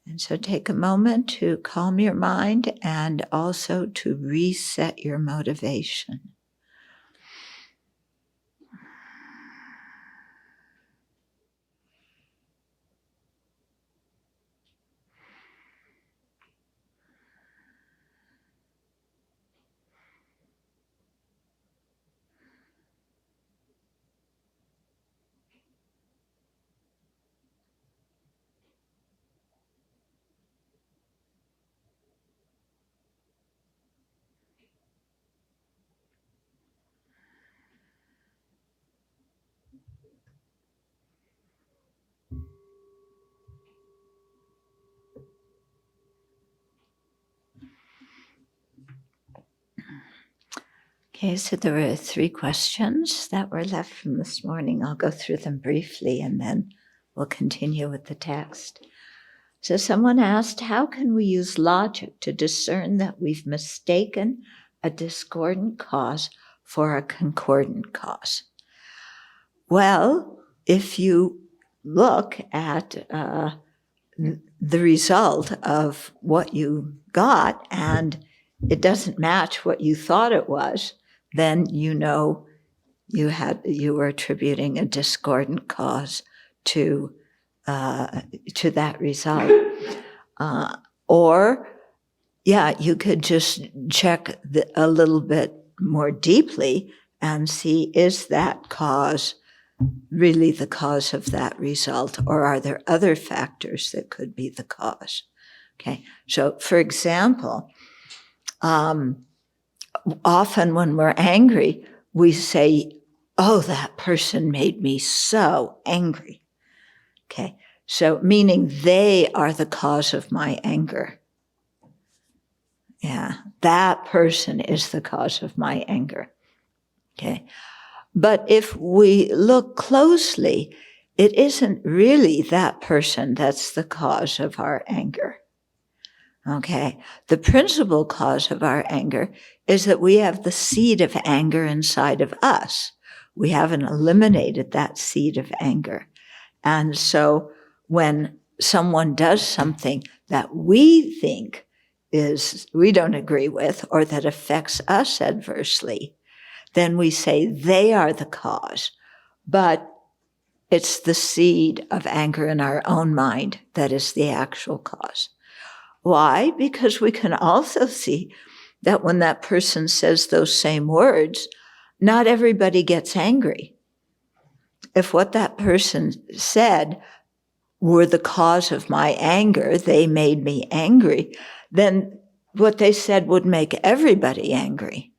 And so take a moment to calm your mind and also to reset your motivation. Okay, so there were 3 questions that were left from this morning. I'll go through them briefly and then we'll continue with the text. So someone asked, how can we use logic to discern that we've mistaken a discordant cause for a concordant cause? Well, if you look at the result of what you got and it doesn't match what you thought it was, then you know you were attributing a discordant cause to that result. You could just check a little bit more deeply and see, is that cause really the cause of that result, or are there other factors that could be the cause? Okay, so for example, often when we're angry, we say, oh, that person made me so angry. Okay, so meaning they are the cause of my anger. Yeah, that person is the cause of my anger. Okay, but if we look closely, it isn't really that person that's the cause of our anger. Okay, the principal cause of our anger is that we have the seed of anger inside of us. We haven't eliminated that seed of anger. And so when someone does something that we think we don't agree with or that affects us adversely, then we say they are the cause. But it's the seed of anger in our own mind that is the actual cause. Why? Because we can also see that when that person says those same words, not everybody gets angry. If what that person said were the cause of my anger, they made me angry, then what they said would make everybody angry.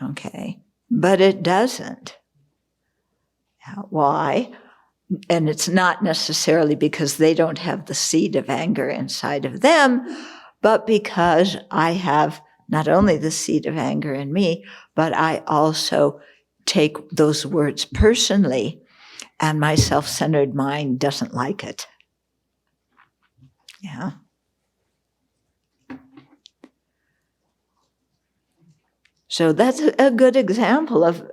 Okay, but it doesn't. Why? And it's not necessarily because they don't have the seed of anger inside of them, but because I have not only the seed of anger in me, but I also take those words personally, and my self-centered mind doesn't like it. Yeah. So that's a good example of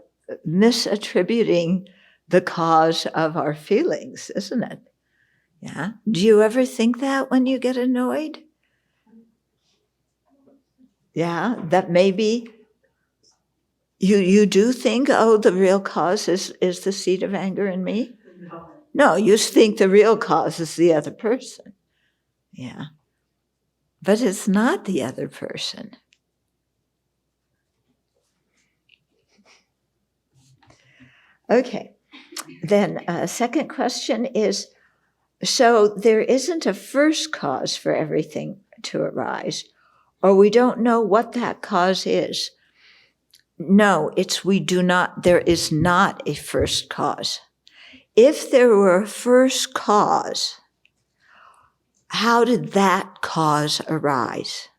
misattributing the cause of our feelings, isn't it? Yeah. Do you ever think that when you get annoyed? Yeah, that maybe you do think, oh, the real cause is the seed of anger in me? No, you think the real cause is the other person. Yeah. But it's not the other person. Okay. Then second question is, so there isn't a first cause for everything to arise, or we don't know what that cause is. No, there is not a first cause. If there were a first cause, how did that cause arise?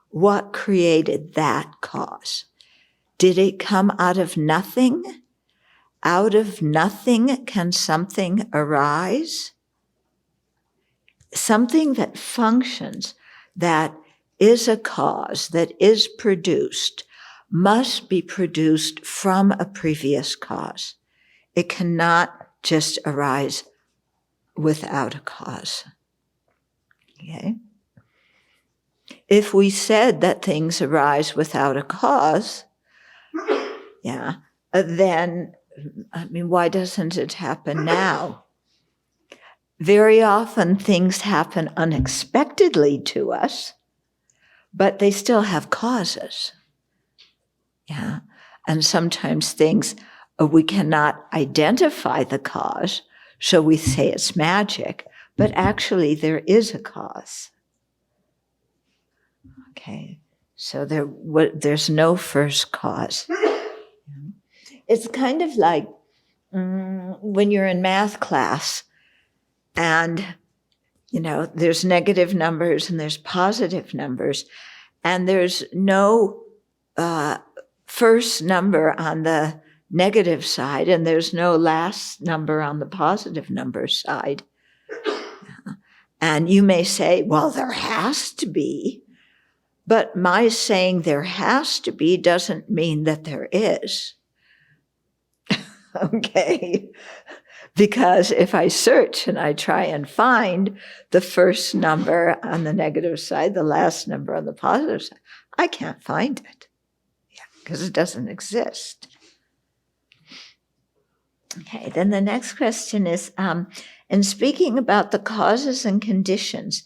What created that cause? Did it come out of nothing? Out of nothing can something arise? Something that functions, that is a cause, that is produced, must be produced from a previous cause. It cannot just arise without a cause. Okay? If we said that things arise without a cause, then, why doesn't it happen now? Very often things happen unexpectedly to us, but they still have causes. Yeah. And sometimes things, we cannot identify the cause, so we say it's magic, but actually there is a cause. Okay. So there's no first cause. It's kind of like when you're in math class and, there's negative numbers and there's positive numbers, and there's no first number on the negative side, and there's no last number on the positive number side. And you may say, well, there has to be. But my saying there has to be doesn't mean that there is. Okay? Because if I search and I try and find the first number on the negative side, the last number on the positive side, I can't find it. Because it doesn't exist. Okay, then the next question is, in speaking about the causes and conditions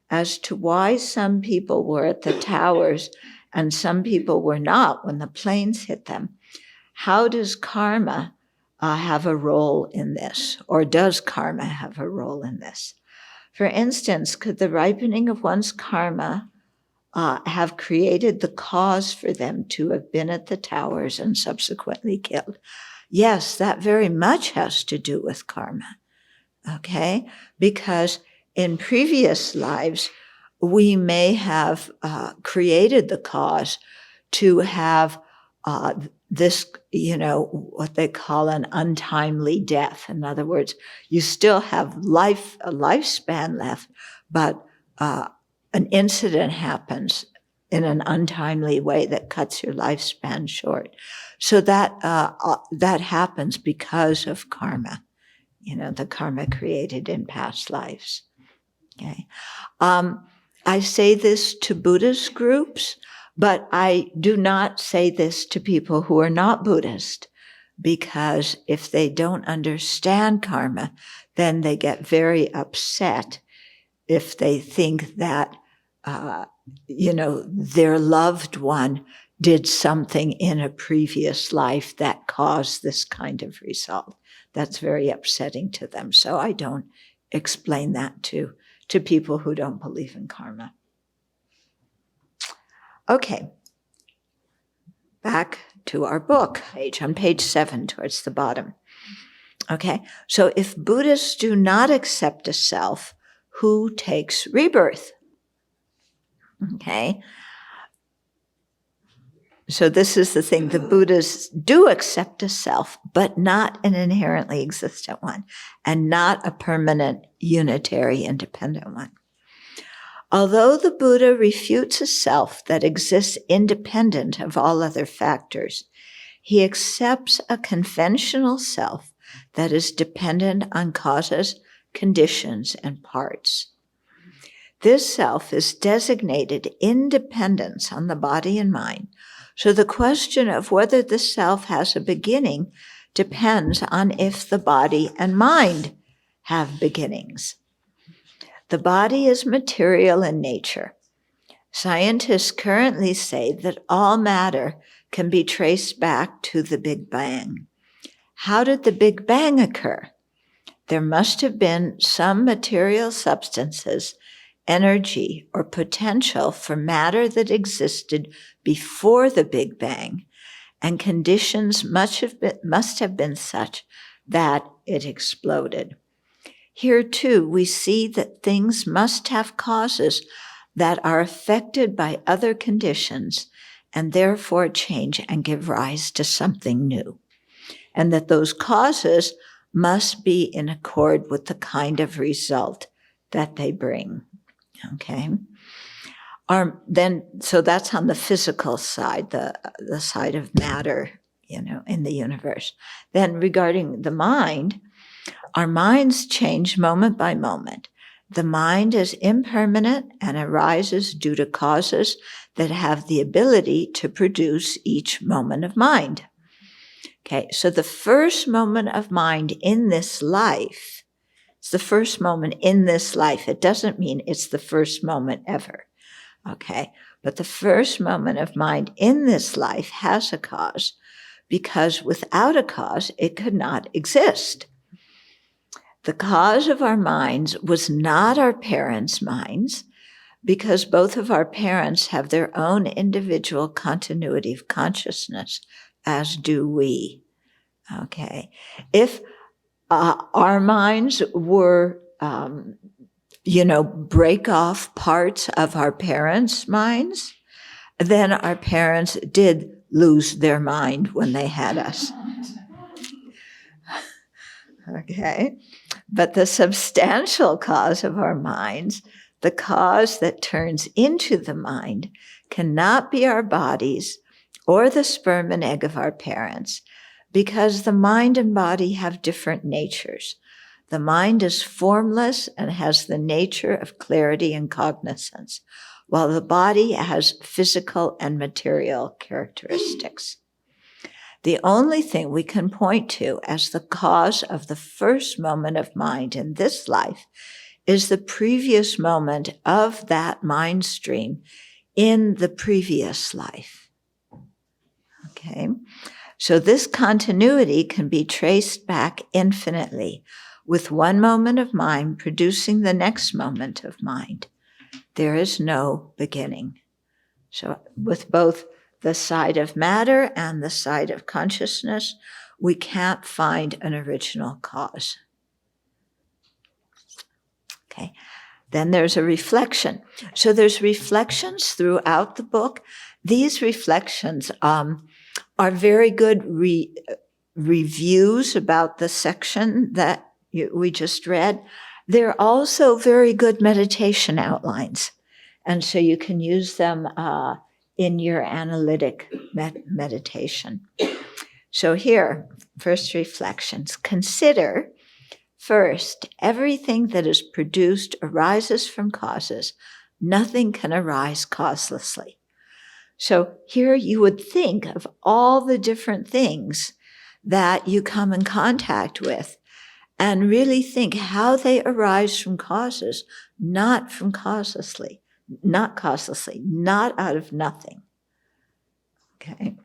as to why some people were at the towers and some people were not when the planes hit them, how does karma have a role in this? Or does karma have a role in this? For instance, could the ripening of one's karma have created the cause for them to have been at the towers and subsequently killed? Yes, that very much has to do with karma, okay? Because in previous lives, we may have created the cause to have this, what they call an untimely death. In other words, you still have a lifespan left, but an incident happens in an untimely way that cuts your lifespan short. So that happens because of karma, the karma created in past lives. Okay. I say this to Buddhist groups, but I do not say this to people who are not Buddhist, because if they don't understand karma, then they get very upset if they think that their loved one did something in a previous life that caused this kind of result. That's very upsetting to them. So I don't explain that to people who don't believe in karma. Okay. Back to our book, on page 7, towards the bottom. Okay. So if Buddhists do not accept a self, who takes rebirth? Okay. So this is the thing. The Buddhists do accept a self, but not an inherently existent one, and not a permanent, unitary, independent one. Although the Buddha refutes a self that exists independent of all other factors, he accepts a conventional self that is dependent on causes, conditions, and parts. This self is designated independence on the body and mind. So the question of whether the self has a beginning depends on if the body and mind have beginnings. The body is material in nature. Scientists currently say that all matter can be traced back to the Big Bang. How did the Big Bang occur? There must have been some material substances, energy, or potential for matter that existed before the Big Bang, and conditions must have been such that it exploded. Here, too, we see that things must have causes that are affected by other conditions and therefore change and give rise to something new, and that those causes must be in accord with the kind of result that they bring. Okay. So that's on the physical side, the side of matter, in the universe. Then regarding the mind, our minds change moment by moment, The mind is impermanent and arises due to causes that have the ability to produce each moment of mind. Okay, so the first moment of mind in this life, it's the first moment in this life. It doesn't mean it's the first moment ever. Okay, but the first moment of mind in this life has a cause, because without a cause, it could not exist. The cause of our minds was not our parents' minds, because both of our parents have their own individual continuity of consciousness, as do we. Okay. If our minds were, break off parts of our parents' minds, then our parents did lose their mind when they had us. Okay. But the substantial cause of our minds, the cause that turns into the mind, cannot be our bodies or the sperm and egg of our parents, because the mind and body have different natures. The mind is formless and has the nature of clarity and cognizance, while the body has physical and material characteristics. The only thing we can point to as the cause of the first moment of mind in this life is the previous moment of that mind stream in the previous life. Okay? So this continuity can be traced back infinitely, with one moment of mind producing the next moment of mind. There is no beginning. So with both the side of matter and the side of consciousness, we can't find an original cause. Okay. Then there's a reflection. So there's reflections throughout the book. These reflections are very good reviews about the section that we just read. They're also very good meditation outlines. And so you can use them in your analytic meditation. So here, first reflections. Consider, first, everything that is produced arises from causes. Nothing can arise causelessly. So here you would think of all the different things that you come in contact with and really think how they arise from causes, not from causelessly. Not causelessly, not out of nothing. Okay.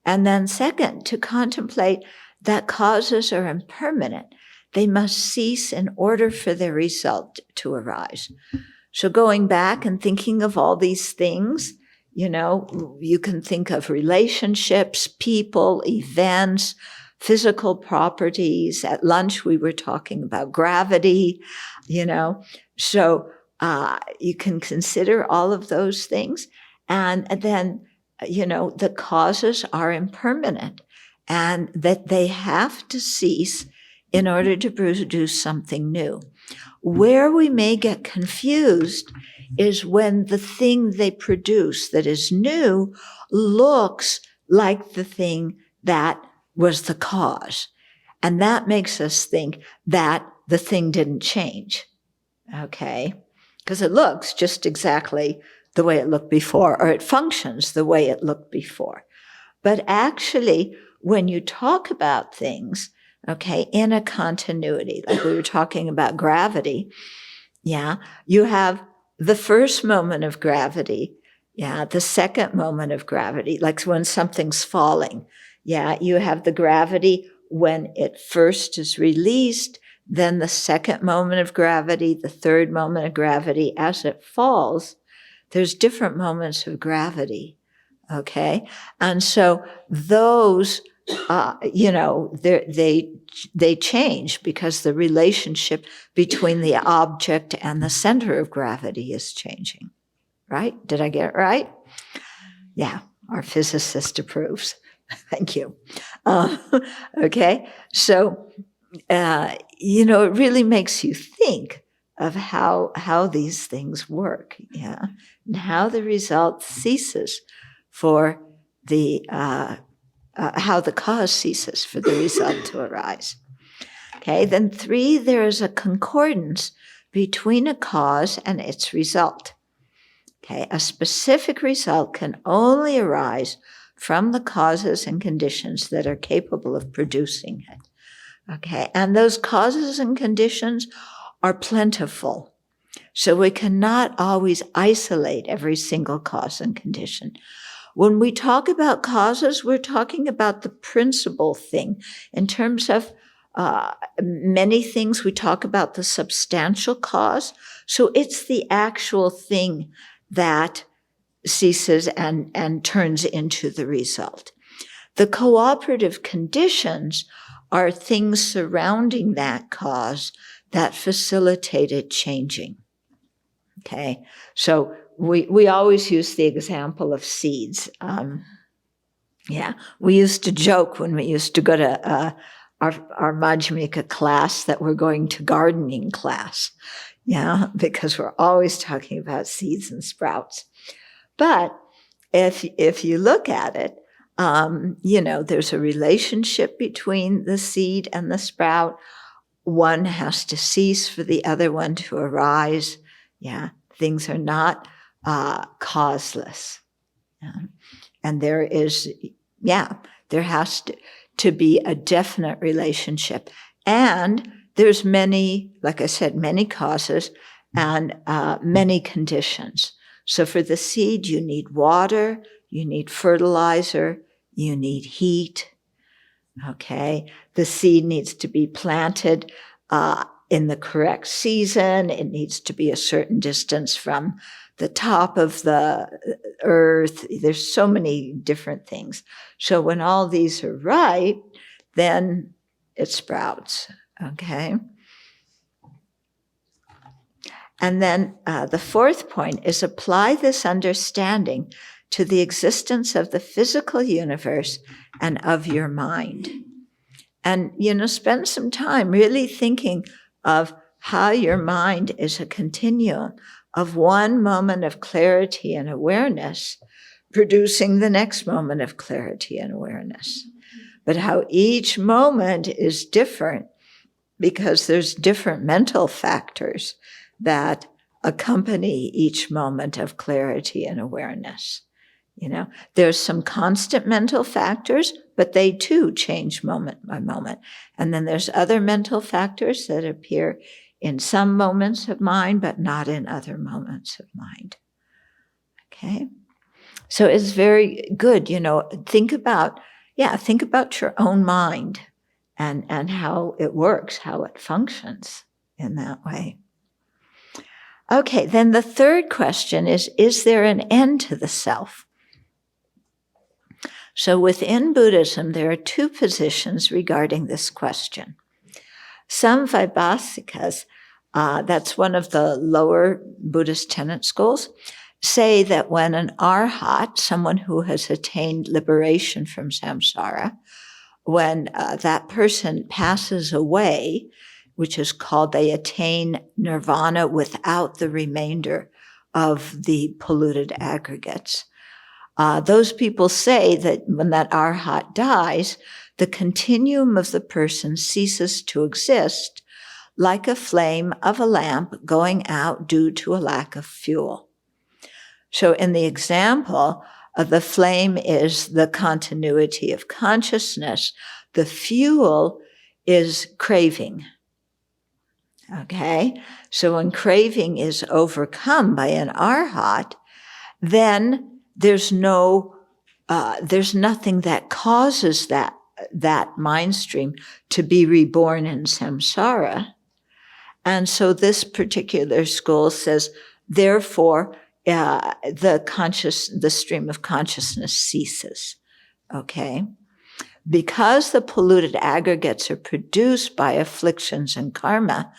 And then second, to contemplate that causes are impermanent. They must cease in order for their result to arise. So going back and thinking of all these things, you can think of relationships, people, events, physical properties. At lunch, we were talking about gravity, so you can consider all of those things. And then, the causes are impermanent and that they have to cease in order to produce something new. Where we may get confused is when the thing they produce that is new looks like the thing that was the cause. And that makes us think that the thing didn't change. Okay? Because it looks just exactly the way it looked before, or it functions the way it looked before. But actually, when you talk about things, okay, in a continuity, like we were talking about gravity, you have the first moment of gravity, the second moment of gravity, like when something's falling. You have the gravity when it first is released, then the second moment of gravity, the third moment of gravity. As it falls, there's different moments of gravity, okay? And so those, they change because the relationship between the object and the center of gravity is changing, right? Did I get it right? Yeah, our physicist approves. Thank you. Okay, so, it really makes you think of how these things work, and how the result ceases for the, how the cause ceases for the result to arise. Okay, then 3, there is a concordance between a cause and its result. Okay, a specific result can only arise from the causes and conditions that are capable of producing it. Okay, and those causes and conditions are plentiful. So we cannot always isolate every single cause and condition. When we talk about causes, we're talking about the principal thing. In terms of many things, we talk about the substantial cause. So it's the actual thing that ceases and turns into the result. The cooperative conditions are things surrounding that cause that facilitate it changing. Okay, so we always use the example of seeds. We used to joke when we used to go to our Madhyamika class that we're going to gardening class, because we're always talking about seeds and sprouts. But if you look at it, there's a relationship between the seed and the sprout. One has to cease for the other one to arise. Things are not causeless. And there has to be a definite relationship. And there's many, like I said, many causes and many conditions. So for the seed, you need water, you need fertilizer, you need heat. Okay, the seed needs to be planted in the correct season. It needs to be a certain distance from the top of the earth. There's so many different things. So when all these are right, then it sprouts. Okay. And then the fourth point is apply this understanding to the existence of the physical universe and of your mind. And, spend some time really thinking of how your mind is a continuum of one moment of clarity and awareness producing the next moment of clarity and awareness. But how each moment is different because there's different mental factors that accompany each moment of clarity and awareness. There's some constant mental factors, but they too change moment by moment. And then there's other mental factors that appear in some moments of mind, but not in other moments of mind. Okay? So it's very good, think about your own mind and how it works, how it functions in that way. Okay, then the third question is there an end to the self? So within Buddhism, there are two positions regarding this question. Some Vaibhasikas, that's one of the lower Buddhist tenet schools, say that when an arhat, someone who has attained liberation from samsara, when that person passes away, which is called they attain nirvana without the remainder of the polluted aggregates. Those people say that when that arhat dies, the continuum of the person ceases to exist like a flame of a lamp going out due to a lack of fuel. So in the example, the flame is the continuity of consciousness. The fuel is craving. Okay? So when craving is overcome by an arhat, then there's nothing that causes that mind stream to be reborn in samsara. And so this particular school says, therefore, the stream of consciousness ceases. Okay? Because the polluted aggregates are produced by afflictions and karma,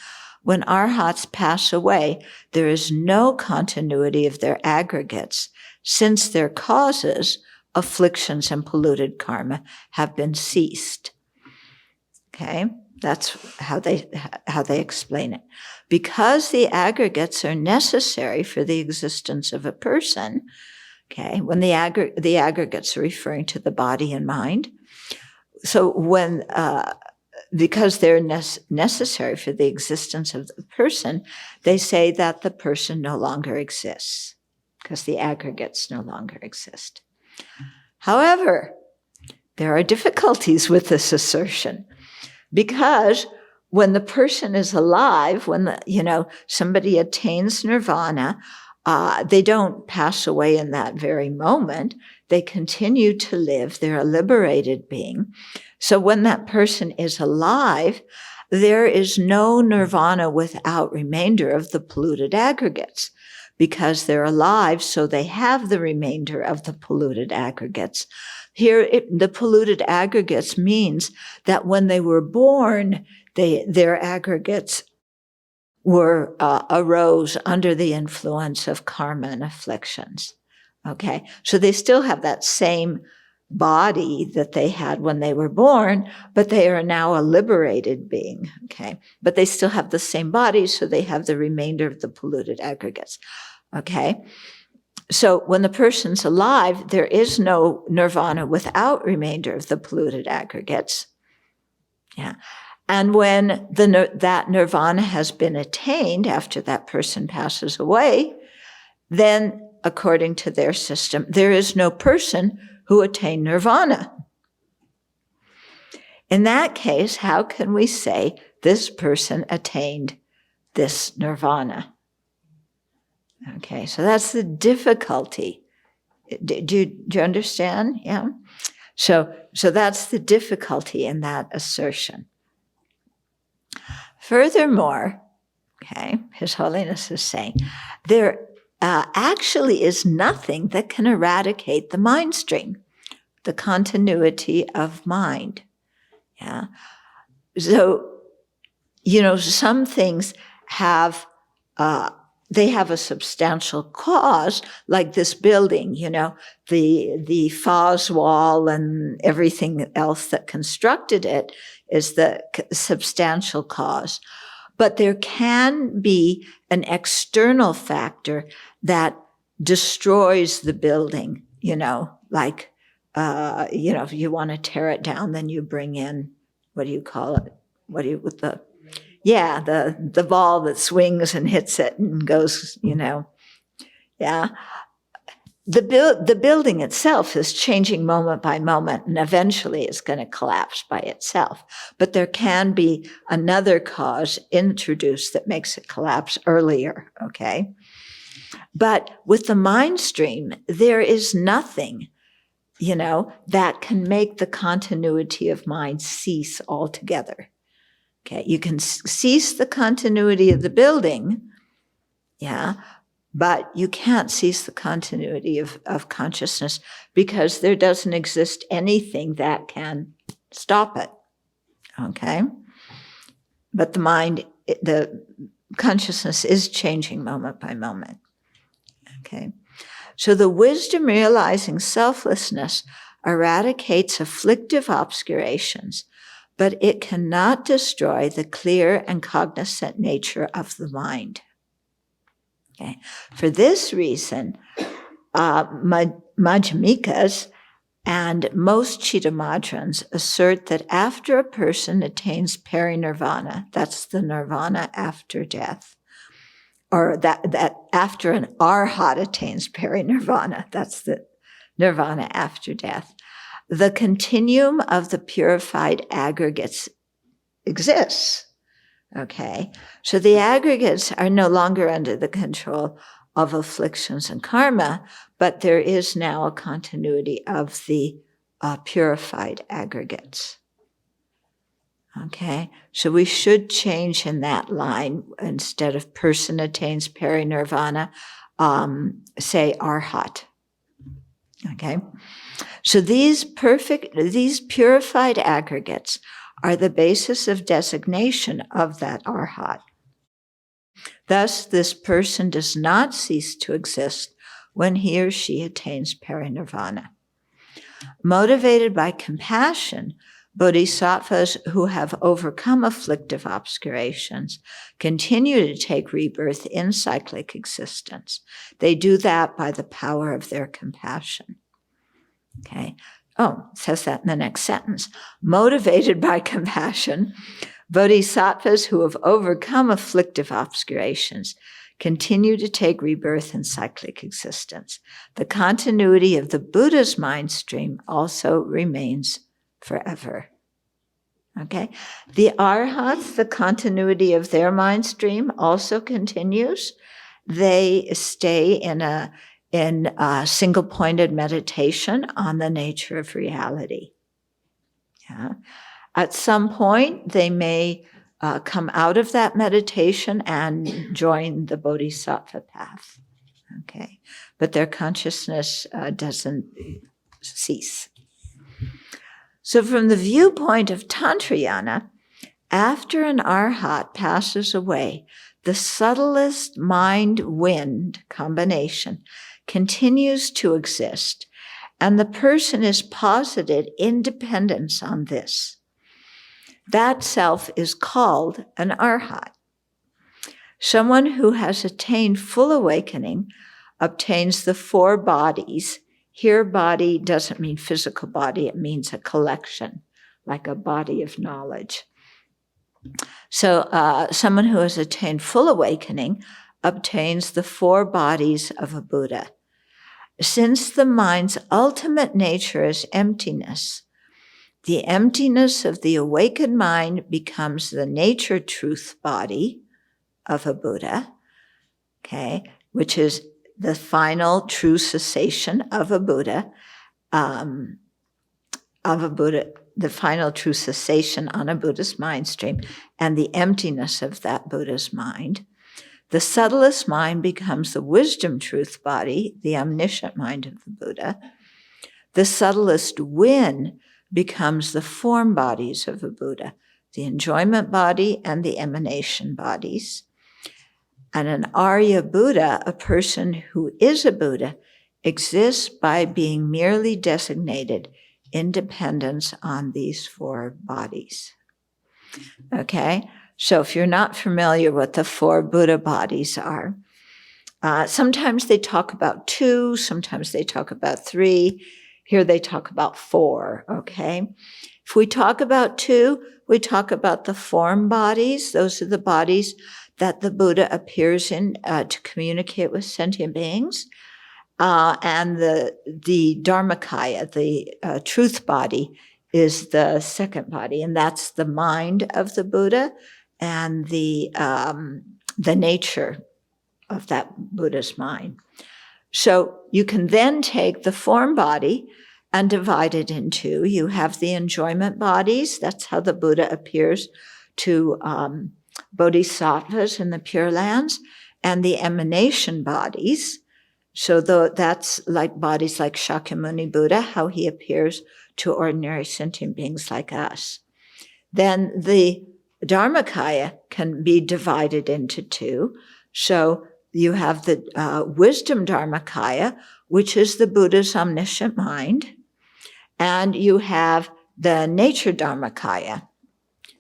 when arhats pass away, there is no continuity of their aggregates, since their causes, afflictions and polluted karma, have been ceased. Okay? That's how they explain it. Because the aggregates are necessary for the existence of a person, okay, when the aggregates are referring to the body and mind. So when because they're necessary for the existence of the person, they say that the person no longer exists because the aggregates no longer exist. However, there are difficulties with this assertion because when the person is alive, when somebody attains nirvana, they don't pass away in that very moment. They continue to live. They're a liberated being. So when that person is alive, there is no nirvana without remainder of the polluted aggregates because they're alive, so they have the remainder of the polluted aggregates. Here, the polluted aggregates means that when they were born, their aggregates arose under the influence of karma and afflictions. Okay, so they still have that same body that they had when they were born, but they are now a liberated being. Okay, but they still have the same body, so they have the remainder of the polluted aggregates. Okay, so when the person's alive, there is no nirvana without remainder of the polluted aggregates. Yeah. And when that nirvana has been attained after that person passes away, then according to their system, there is no person who attained nirvana. In that case, how can we say this person attained this nirvana? Okay, so that's the difficulty. Do you understand? Yeah. So that's the difficulty in that assertion. Furthermore, okay, His Holiness is saying, there actually is nothing that can eradicate the mind stream, the continuity of mind. Yeah. So, some things have, they have a substantial cause, like this building, the Faz wall and everything else that constructed it is the substantial cause. But there can be an external factor that destroys the building, like, if you want to tear it down, then you bring in, what do you call it? The ball that swings and hits it and goes, yeah. The building itself is changing moment by moment, and eventually it's going to collapse by itself. But there can be another cause introduced that makes it collapse earlier, okay? But with the mind stream, there is nothing, that can make the continuity of mind cease altogether. Okay, you can cease the continuity of the building, yeah, but you can't cease the continuity of consciousness because there doesn't exist anything that can stop it, okay? But the mind, the consciousness is changing moment by moment, okay? So the wisdom realizing selflessness eradicates afflictive obscurations, but it cannot destroy the clear and cognizant nature of the mind. Okay. For this reason, Madhyamikas and most Chittamadrans assert that after a person attains parinirvana, that's the nirvana after death, or that after an arhat attains parinirvana, that's the nirvana after death, the continuum of the purified aggregates exists. Okay, so the aggregates are no longer under the control of afflictions and karma, but there is now a continuity of the purified aggregates. Okay, so we should change in that line. Instead of person attains parinirvana, say arhat. Okay, so these purified aggregates are the basis of designation of that arhat. Thus, this person does not cease to exist when he or she attains parinirvana. Motivated by compassion, bodhisattvas who have overcome afflictive obscurations continue to take rebirth in cyclic existence. They do that by the power of their compassion. Okay. it says that in the next sentence. Motivated by compassion, bodhisattvas who have overcome afflictive obscurations continue to take rebirth in cyclic existence. The continuity of the Buddha's mind stream also remains forever. Okay? The arhats, the continuity of their mind stream also continues. They stay in a single-pointed meditation on the nature of reality. Yeah. At some point, they may come out of that meditation and join the bodhisattva path. Okay, but their consciousness doesn't cease. So from the viewpoint of Tantrayana, after an arhat passes away, the subtlest mind-wind combination continues to exist, and the person is posited in dependence on this. That self is called an arhat. Someone who has attained full awakening obtains the four bodies. Here, body doesn't mean physical body, it means a collection, like a body of knowledge. So someone who has attained full awakening obtains the four bodies of a Buddha. Since the mind's ultimate nature is emptiness, the emptiness of the awakened mind becomes the nature truth body of a Buddha, okay, which is the final true cessation of a Buddha, the final true cessation on a Buddha's mind stream, and the emptiness of that Buddha's mind. The subtlest mind becomes the wisdom truth body, the omniscient mind of the Buddha. The subtlest win becomes the form bodies of a Buddha, the enjoyment body and the emanation bodies. And an Arya Buddha, a person who is a Buddha, exists by being merely designated in dependence on these four bodies. Okay? So if you're not familiar what the four Buddha bodies are, sometimes they talk about two, sometimes they talk about three. Here they talk about four, okay? If we talk about two, we talk about the form bodies. Those are the bodies that the Buddha appears in to communicate with sentient beings. And the Dharmakaya, the truth body, is the second body, and that's the mind of the Buddha and the nature of that Buddha's mind. So you can then take the form body and divide it in two. You have the enjoyment bodies. That's how the Buddha appears to bodhisattvas in the Pure Lands, and the emanation bodies. So that's like bodies like Shakyamuni Buddha, how he appears to ordinary sentient beings like us. Then the Dharmakaya can be divided into two. So you have the wisdom Dharmakaya, which is the Buddha's omniscient mind. And you have the nature Dharmakaya,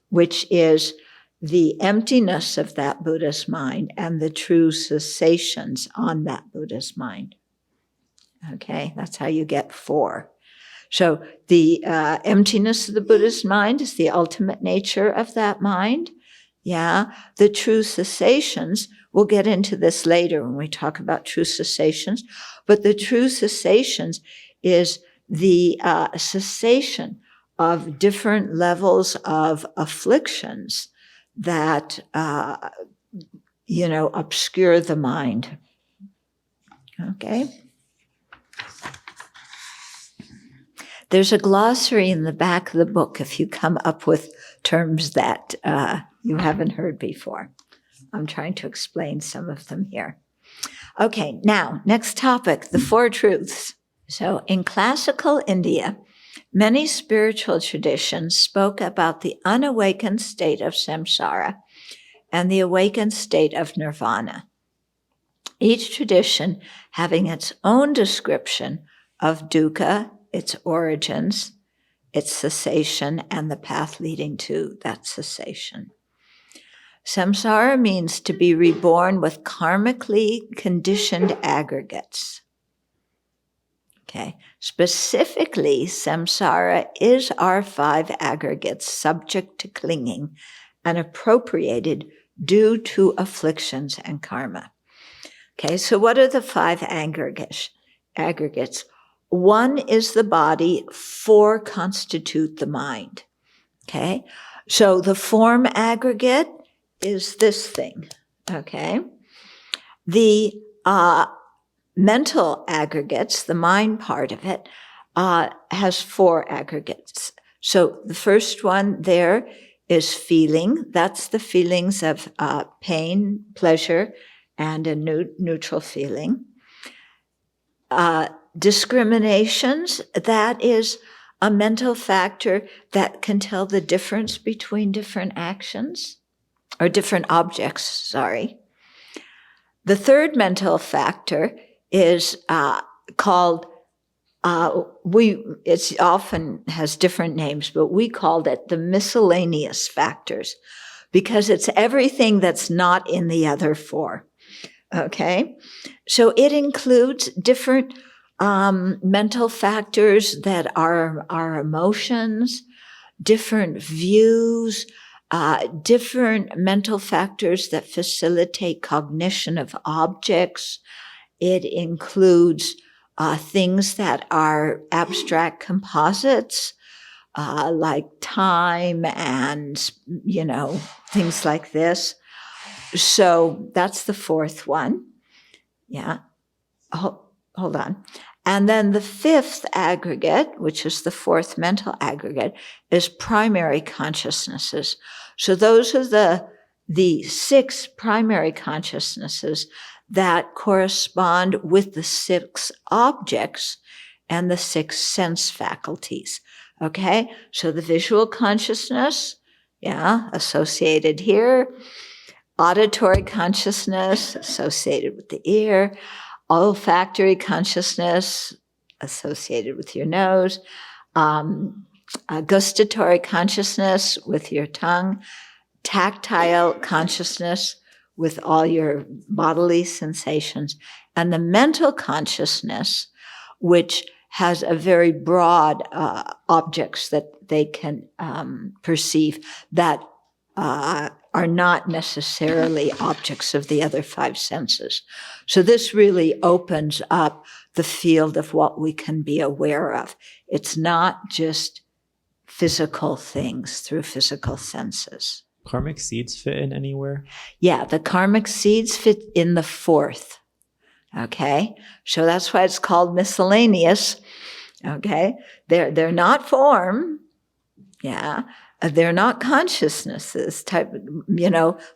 which is the emptiness of that Buddha's mind and the true cessations on that Buddha's mind. Okay, that's how you get four. So the emptiness of the Buddha's mind is the ultimate nature of that mind. Yeah, the true cessations, we'll get into this later when we talk about true cessations, but the true cessations is the cessation of different levels of afflictions that, obscure the mind. Okay? There's a glossary in the back of the book if you come up with terms that you haven't heard before. I'm trying to explain some of them here. Okay, now, next topic, the Four Truths. So in classical India, many spiritual traditions spoke about the unawakened state of samsara and the awakened state of nirvana, each tradition having its own description of dukkha, its origins, its cessation, and the path leading to that cessation. Samsara means to be reborn with karmically conditioned aggregates. Okay. Specifically, samsara is our 5 aggregates subject to clinging and appropriated due to afflictions and karma. Okay, so what are the 5 aggregates? One is the body, 4 constitute the mind. Okay, so the form aggregate is this thing. Okay, the mental aggregates, the mind part of it, has 4 aggregates. So the first one there is feeling. That's the feelings of pain, pleasure, and a neutral feeling. Discriminations, that is a mental factor that can tell the difference between different actions, or different objects, sorry. The third mental factor is called, it often has different names, but we called it the miscellaneous factors because it's everything that's not in the other 4. Okay? So it includes different mental factors that are our emotions, different views, different mental factors that facilitate cognition of objects. It includes things that are abstract composites, like time and, things like this. So that's the 4th one. Yeah. Hold on. And then the 5th aggregate, which is the 4th mental aggregate, is primary consciousnesses. So those are the 6 primary consciousnesses that correspond with the 6 objects and the 6 sense faculties. Okay? So the visual consciousness, associated here. Auditory consciousness, associated with the ear. Olfactory consciousness, associated with your nose. Gustatory consciousness with your tongue. Tactile consciousness with all your bodily sensations. And the mental consciousness, which has a very broad objects that they can perceive that are not necessarily objects of the other 5 senses. So this really opens up the field of what we can be aware of. It's not just physical things through physical senses. Karmic seeds fit in anywhere? Yeah, the karmic seeds fit in the 4th. Okay? So that's why it's called miscellaneous. Okay? They're not form. Yeah. They're not consciousnesses, type,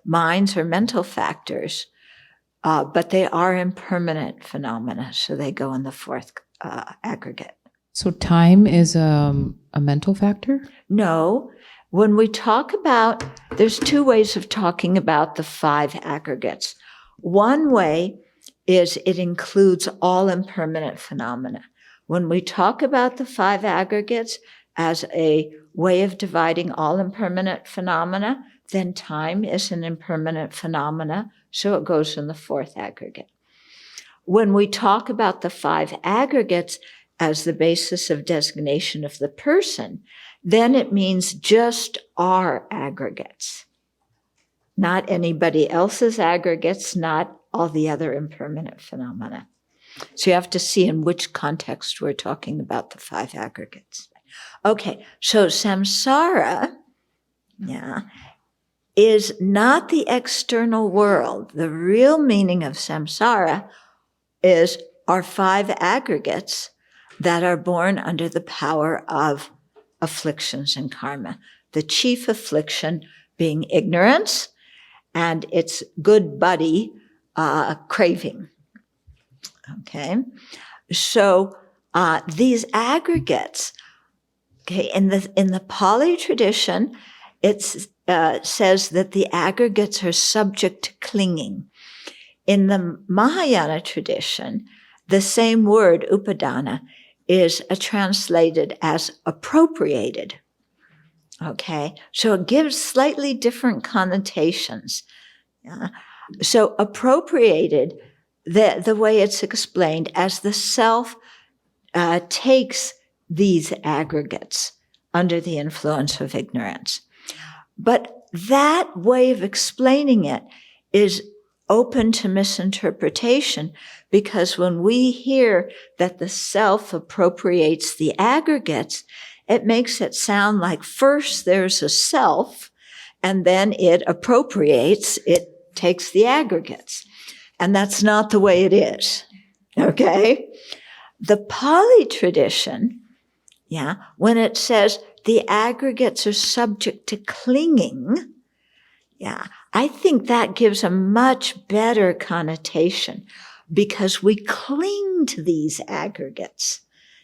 minds or mental factors, but they are impermanent phenomena, so they go in the 4th aggregate. So time is a mental factor? No. When we talk about, there's 2 ways of talking about the 5 aggregates. One way is it includes all impermanent phenomena. When we talk about the 5 aggregates as a way of dividing all impermanent phenomena, then time is an impermanent phenomena, so it goes in the 4th aggregate. When we talk about the 5 aggregates as the basis of designation of the person, then it means just our aggregates, not anybody else's aggregates, not all the other impermanent phenomena. So you have to see in which context we're talking about the 5 aggregates. Okay, so samsara, is not the external world. The real meaning of samsara is our 5 aggregates that are born under the power of afflictions and karma. The chief affliction being ignorance and its good buddy, craving. Okay, so these aggregates, in the Pali tradition, it says that the aggregates are subject to clinging. In the Mahayana tradition, the same word, upadana, is translated as appropriated. Okay, so it gives slightly different connotations. So appropriated, the way it's explained as the self takes these aggregates under the influence of ignorance. But that way of explaining it is open to misinterpretation, because when we hear that the self appropriates the aggregates, it makes it sound like first there's a self, and then it appropriates, it takes the aggregates. And that's not the way it is, okay? The Pali tradition, when it says the aggregates are subject to clinging, I think that gives a much better connotation, because we cling to these aggregates.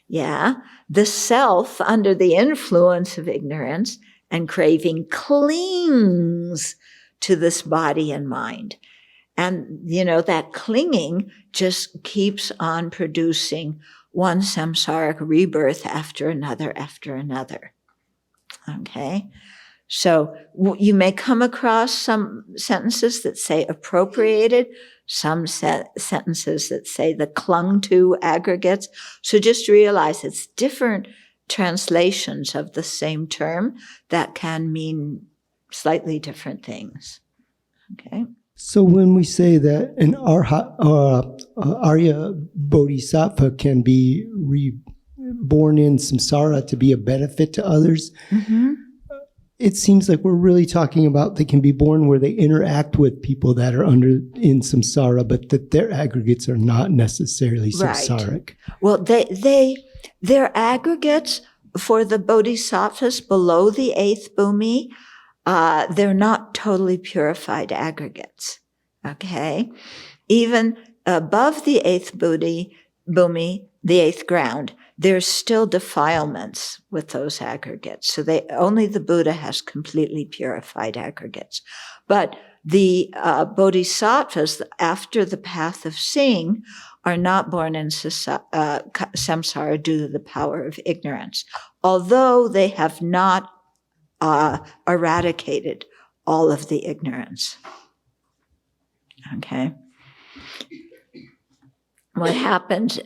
The self, under the influence of ignorance and craving, clings to this body and mind. And, that clinging just keeps on producing one samsaric rebirth after another after another. Okay? So you may come across some sentences that say appropriated, some sentences that say the clung to aggregates. So just realize it's different translations of the same term that can mean slightly different things. Okay? So when we say that an Arya Bodhisattva can be reborn in samsara to be a benefit to others, it seems like we're really talking about they can be born where they interact with people that are in samsara, but that their aggregates are not necessarily samsaric. Right. Well, their aggregates for the bodhisattvas below the 8th bhumi, they're not totally purified aggregates, okay? Even above the 8th bhumi, the 8th ground, there's still defilements with those aggregates. So only the Buddha has completely purified aggregates. But the bodhisattvas, after the path of seeing, are not born in samsara due to the power of ignorance, although they have not eradicated all of the ignorance. Okay? What happens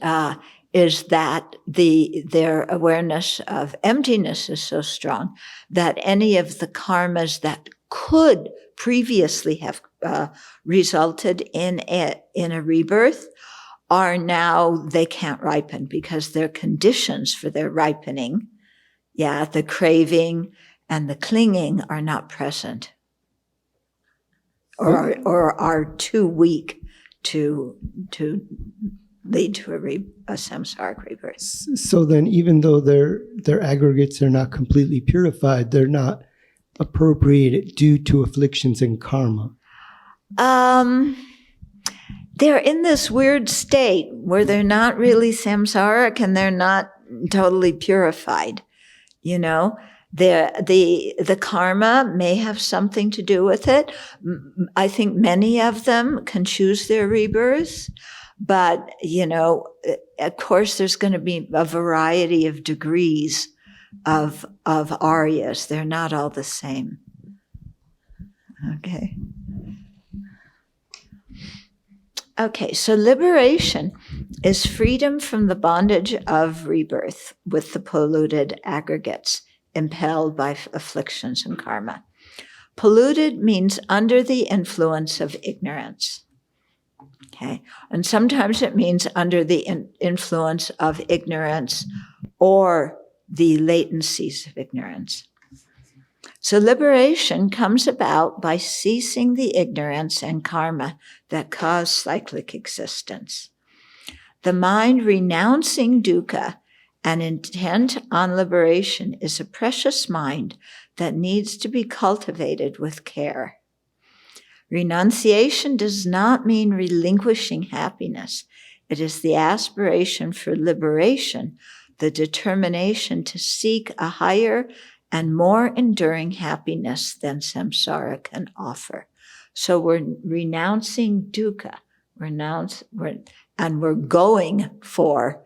is that their awareness of emptiness is so strong that any of the karmas that could previously have resulted in a rebirth are now, they can't ripen because their conditions for their ripening, the craving and the clinging are not present or are too weak to lead to a samsaric rebirth. So then even though their aggregates are not completely purified, they're not appropriated due to afflictions and karma. They're in this weird state where they're not really samsaric and they're not totally purified. The karma may have something to do with it. I think many of them can choose their rebirths. But, of course, there's going to be a variety of degrees of Aryas. They're not all the same. Okay, so liberation is freedom from the bondage of rebirth with the polluted aggregates, impelled by afflictions and karma. Polluted means under the influence of ignorance. Okay, and sometimes it means under the influence of ignorance or the latencies of ignorance. So liberation comes about by ceasing the ignorance and karma that cause cyclic existence. The mind renouncing dukkha and intent on liberation is a precious mind that needs to be cultivated with care. Renunciation does not mean relinquishing happiness. It is the aspiration for liberation, the determination to seek a higher and more enduring happiness than samsara can offer. So we're renouncing dukkha, and we're going for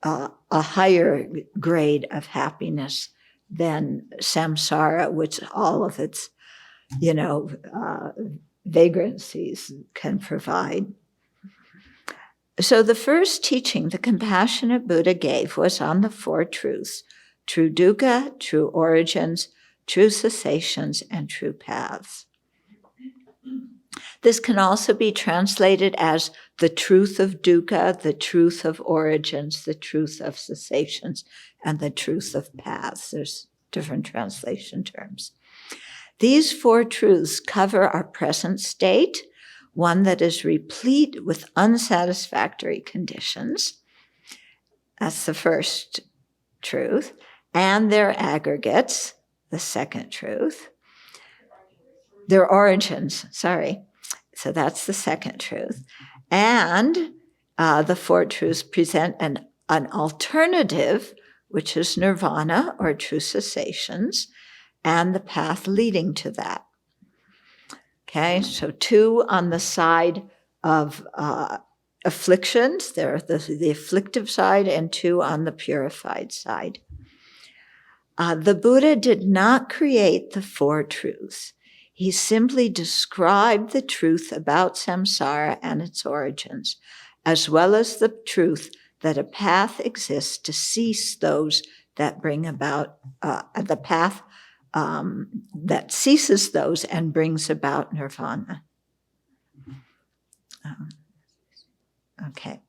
a higher grade of happiness than samsara, which all of its vagrancies can provide. So the first teaching the compassionate Buddha gave was on the four truths: true dukkha, true origins, true cessations, and true paths. This can also be translated as the truth of dukkha, the truth of origins, the truth of cessations, and the truth of paths. There's different translation terms. These four truths cover our present state, one that is replete with unsatisfactory conditions. That's the first truth. And their aggregates, the second truth. Their origins, sorry. So that's the second truth. And the four truths present an alternative, which is nirvana or true cessations, and the path leading to that. Okay, so two on the side of afflictions, they're the afflictive side, and two on the purified side. The Buddha did not create the four truths. He simply described the truth about samsara and its origins, as well as the truth that a path exists to cease those that bring about the path that ceases those and brings about nirvana. Okay,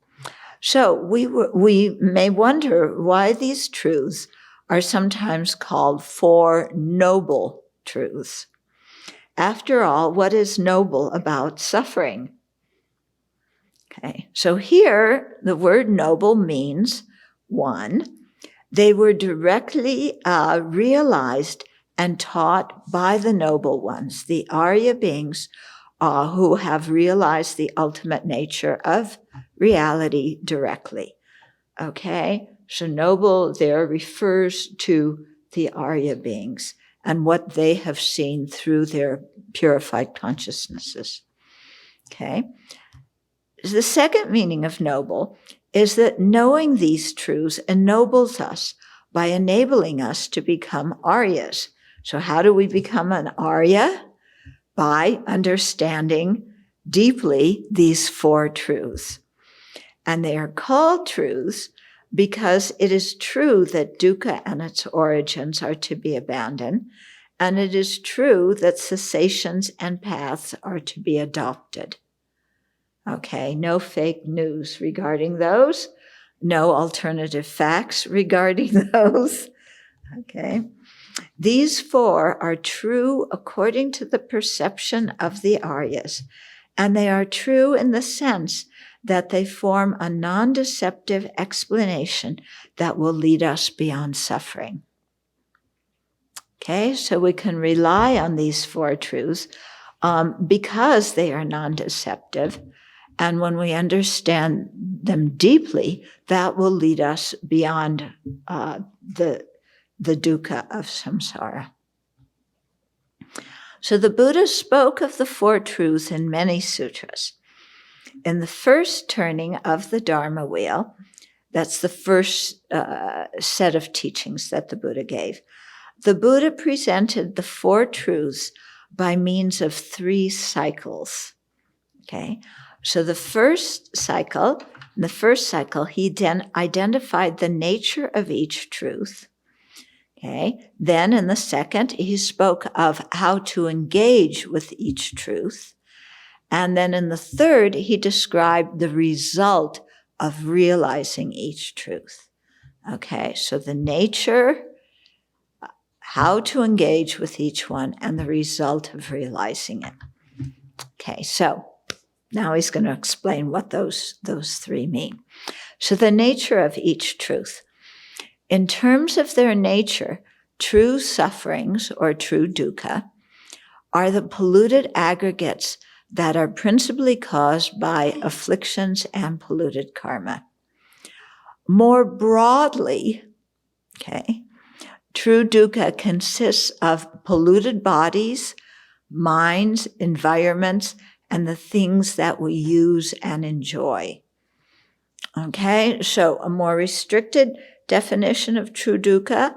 so we may wonder why these truths are sometimes called four noble truths. After all, what is noble about suffering? Okay, so here the word noble means, one, they were directly realized and taught by the noble ones, the Arya beings who have realized the ultimate nature of reality directly. Okay, so noble there refers to the Arya beings and what they have seen through their purified consciousnesses. Okay. The second meaning of noble is that knowing these truths ennobles us by enabling us to become Aryas. So how do we become an Arya? By understanding deeply these four truths. And they are called truths because it is true that dukkha and its origins are to be abandoned, and it is true that cessations and paths are to be adopted. Okay, no fake news regarding those, no alternative facts regarding those. Okay, these four are true according to the perception of the Aryas, and they are true in the sense that they form a non-deceptive explanation that will lead us beyond suffering. Okay, so we can rely on these four truths because they are non-deceptive. And when we understand them deeply, that will lead us beyond the dukkha of samsara. So the Buddha spoke of the four truths in many sutras. In the first turning of the Dharma wheel, that's the first set of teachings that the Buddha gave, the Buddha presented the four truths by means of 3 cycles. Okay, so the first cycle, he then identified the nature of each truth. Okay, then in the second, he spoke of how to engage with each truth. And then in the third, he described the result of realizing each truth. Okay, so the nature, how to engage with each one, and the result of realizing it. Okay, so now he's going to explain what those 3 mean. So the nature of each truth. In terms of their nature, true sufferings, or true dukkha, are the polluted aggregates that are principally caused by afflictions and polluted karma. More broadly, okay, true dukkha consists of polluted bodies, minds, environments, and the things that we use and enjoy. Okay, so a more restricted definition of true dukkha,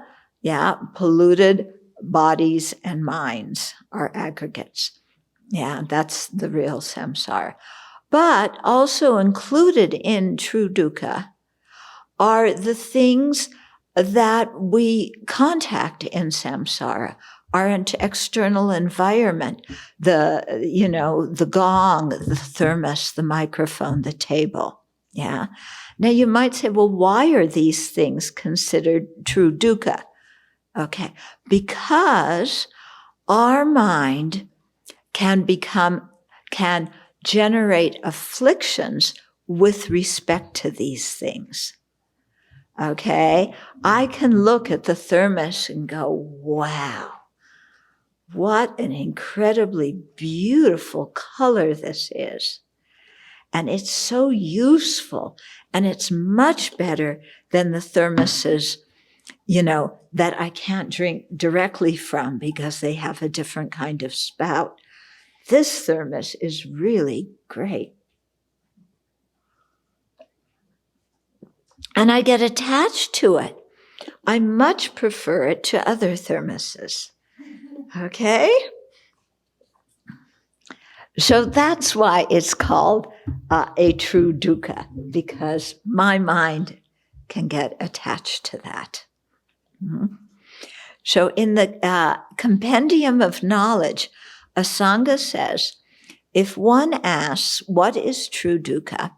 polluted bodies and minds are aggregates. Yeah, that's the real samsara. But also included in true dukkha are the things that we contact in samsara, our external environment, the gong, the thermos, the microphone, the table. Yeah. Now you might say, well, why are these things considered true dukkha? Okay. Because our mind can generate afflictions with respect to these things. Okay? I can look at the thermos and go, wow, what an incredibly beautiful color this is. And it's so useful, and it's much better than the thermoses, that I can't drink directly from because they have a different kind of spout. This thermos is really great. And I get attached to it. I much prefer it to other thermoses. Okay? So that's why it's called a true dukkha, because my mind can get attached to that. Mm-hmm. So in the Compendium of Knowledge, Asanga says, if one asks what is true dukkha,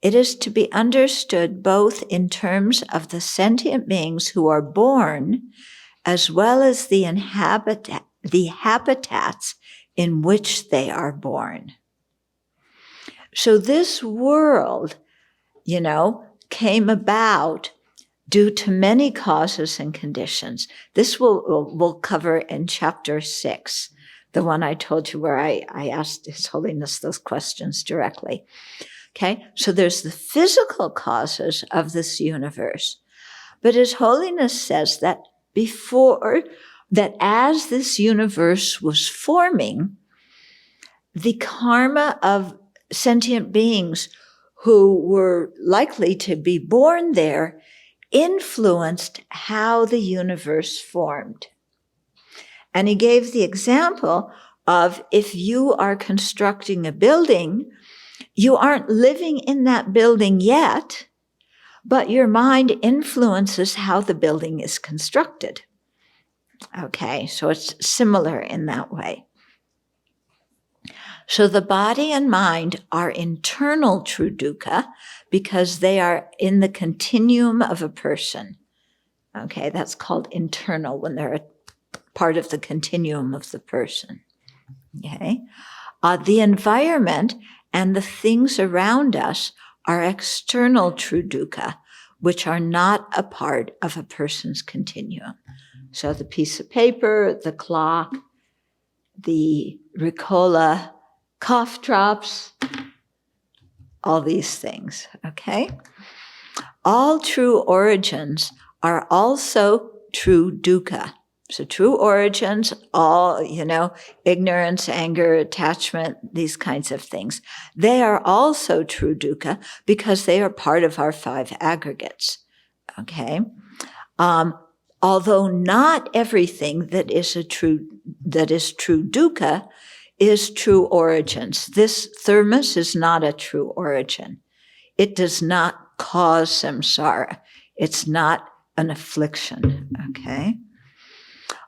it is to be understood both in terms of the sentient beings who are born, as well as the habitats in which they are born. So this world, came about due to many causes and conditions. This we'll cover in chapter 6, the one I told you where I asked His Holiness those questions directly. Okay, so there's the physical causes of this universe. But His Holiness says that as this universe was forming, the karma of sentient beings who were likely to be born there influenced how the universe formed. And he gave the example of if you are constructing a building, you aren't living in that building yet, but your mind influences how the building is constructed. Okay, so it's similar in that way. So the body and mind are internal true dukkha because they are in the continuum of a person. Okay, that's called internal when they're a part of the continuum of the person. Okay, the environment and the things around us are external true dukkha, which are not a part of a person's continuum. So the piece of paper, the clock, the Ricola cough drops, all these things, okay? All true origins are also true dukkha. So true origins, all, ignorance, anger, attachment, these kinds of things. They are also true dukkha because they are part of our 5 aggregates, okay? Although not everything that is true dukkha is true origins. This thermos is not a true origin. It does not cause samsara. It's not an affliction, okay?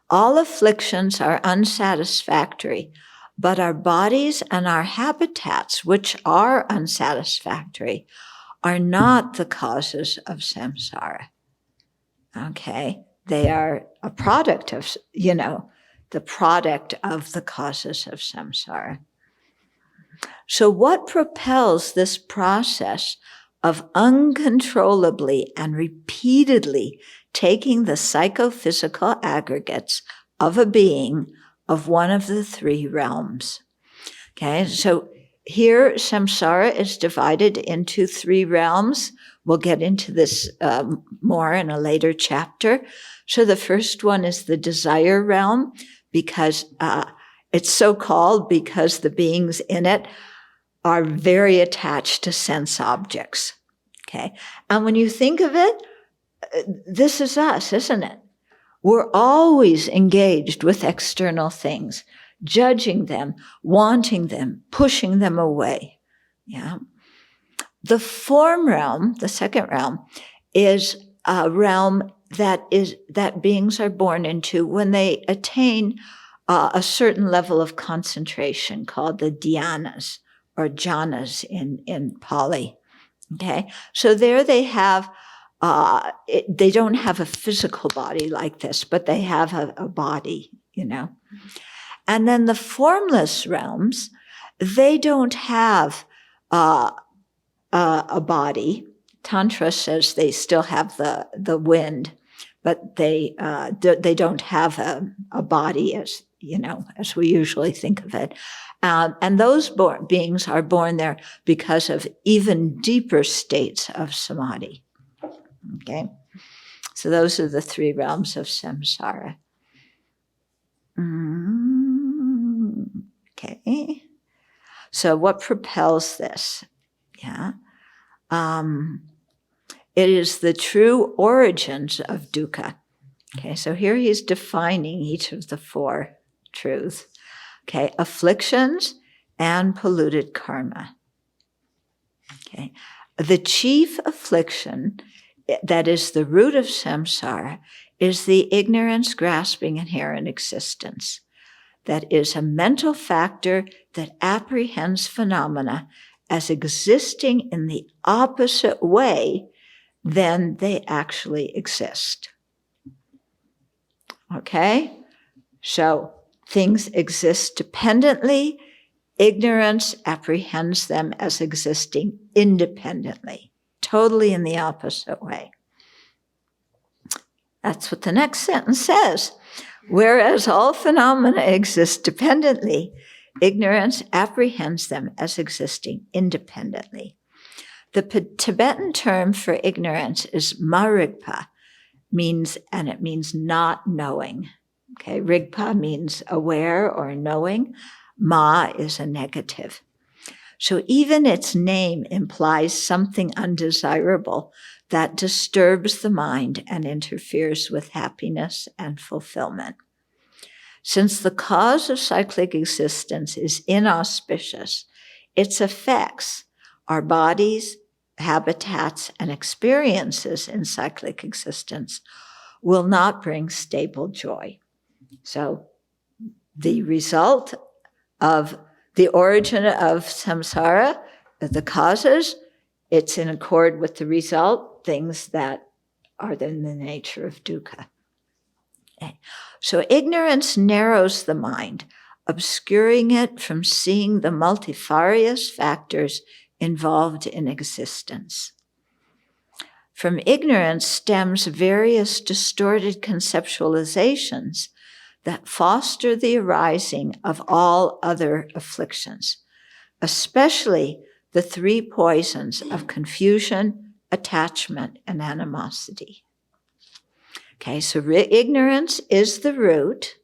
All afflictions are unsatisfactory, but our bodies and our habitats, which are unsatisfactory, are not the causes of samsara. Okay? They are a product of, the product of the causes of samsara. So what propels this process of uncontrollably and repeatedly taking the psychophysical aggregates of a being of one of the 3 realms? Okay, so here samsara is divided into 3 realms. We'll get into this more in a later chapter. So the first one is the desire realm, because it's so called because the beings in it are very attached to sense objects. Okay, and when you think of it, this is us, isn't it? We're always engaged with external things, judging them, wanting them, pushing them away. Yeah. The form realm, the second realm, is a realm that beings are born into when they attain a certain level of concentration called the dhyanas or jhanas in Pali. Okay, so there they have, they don't have a physical body like this, but they have a body, you know. And then the formless realms, they don't have a body. Tantra says they still have the wind, but they don't have a body as, you know, as we usually think of it. And those beings are born there because of even deeper states of samadhi. Okay. So those are the three realms of samsara. Okay. So what propels this? Yeah. It is the true origins of dukkha. Okay, so here he's defining each of the four truths. Okay, afflictions and polluted karma. Okay, the chief affliction, that is the root of samsara, is the ignorance grasping inherent existence. That is a mental factor that apprehends phenomena as existing in the opposite way than they actually exist. Okay? So things exist dependently. Ignorance apprehends them as existing independently, totally in the opposite way. That's what the next sentence says. Whereas all phenomena exist dependently, ignorance apprehends them as existing independently. The Tibetan term for ignorance is marigpa, and it means not knowing. Okay, rigpa means aware or knowing. Ma is a negative. So even its name implies something undesirable that disturbs the mind and interferes with happiness and fulfillment. Since the cause of cyclic existence is inauspicious, its effects, our bodies, habitats, and experiences in cyclic existence, will not bring stable joy. So the result of the origin of samsara, the causes, it's in accord with the result, things that are in the nature of dukkha. Okay. So ignorance narrows the mind, obscuring it from seeing the multifarious factors involved in existence. From ignorance stems various distorted conceptualizations that foster the arising of all other afflictions, especially the three poisons of confusion, attachment, and animosity. Okay, so ignorance is the root.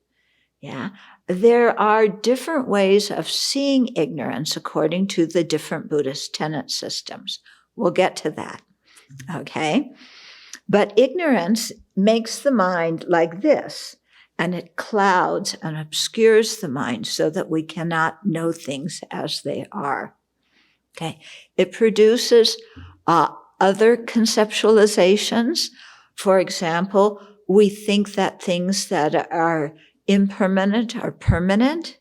Yeah. There are different ways of seeing ignorance according to the different Buddhist tenet systems. We'll get to that. Okay. But ignorance makes the mind like this, and it clouds and obscures the mind so that we cannot know things as they are. Okay. It produces other conceptualizations. For example, we think that things that are impermanent are permanent.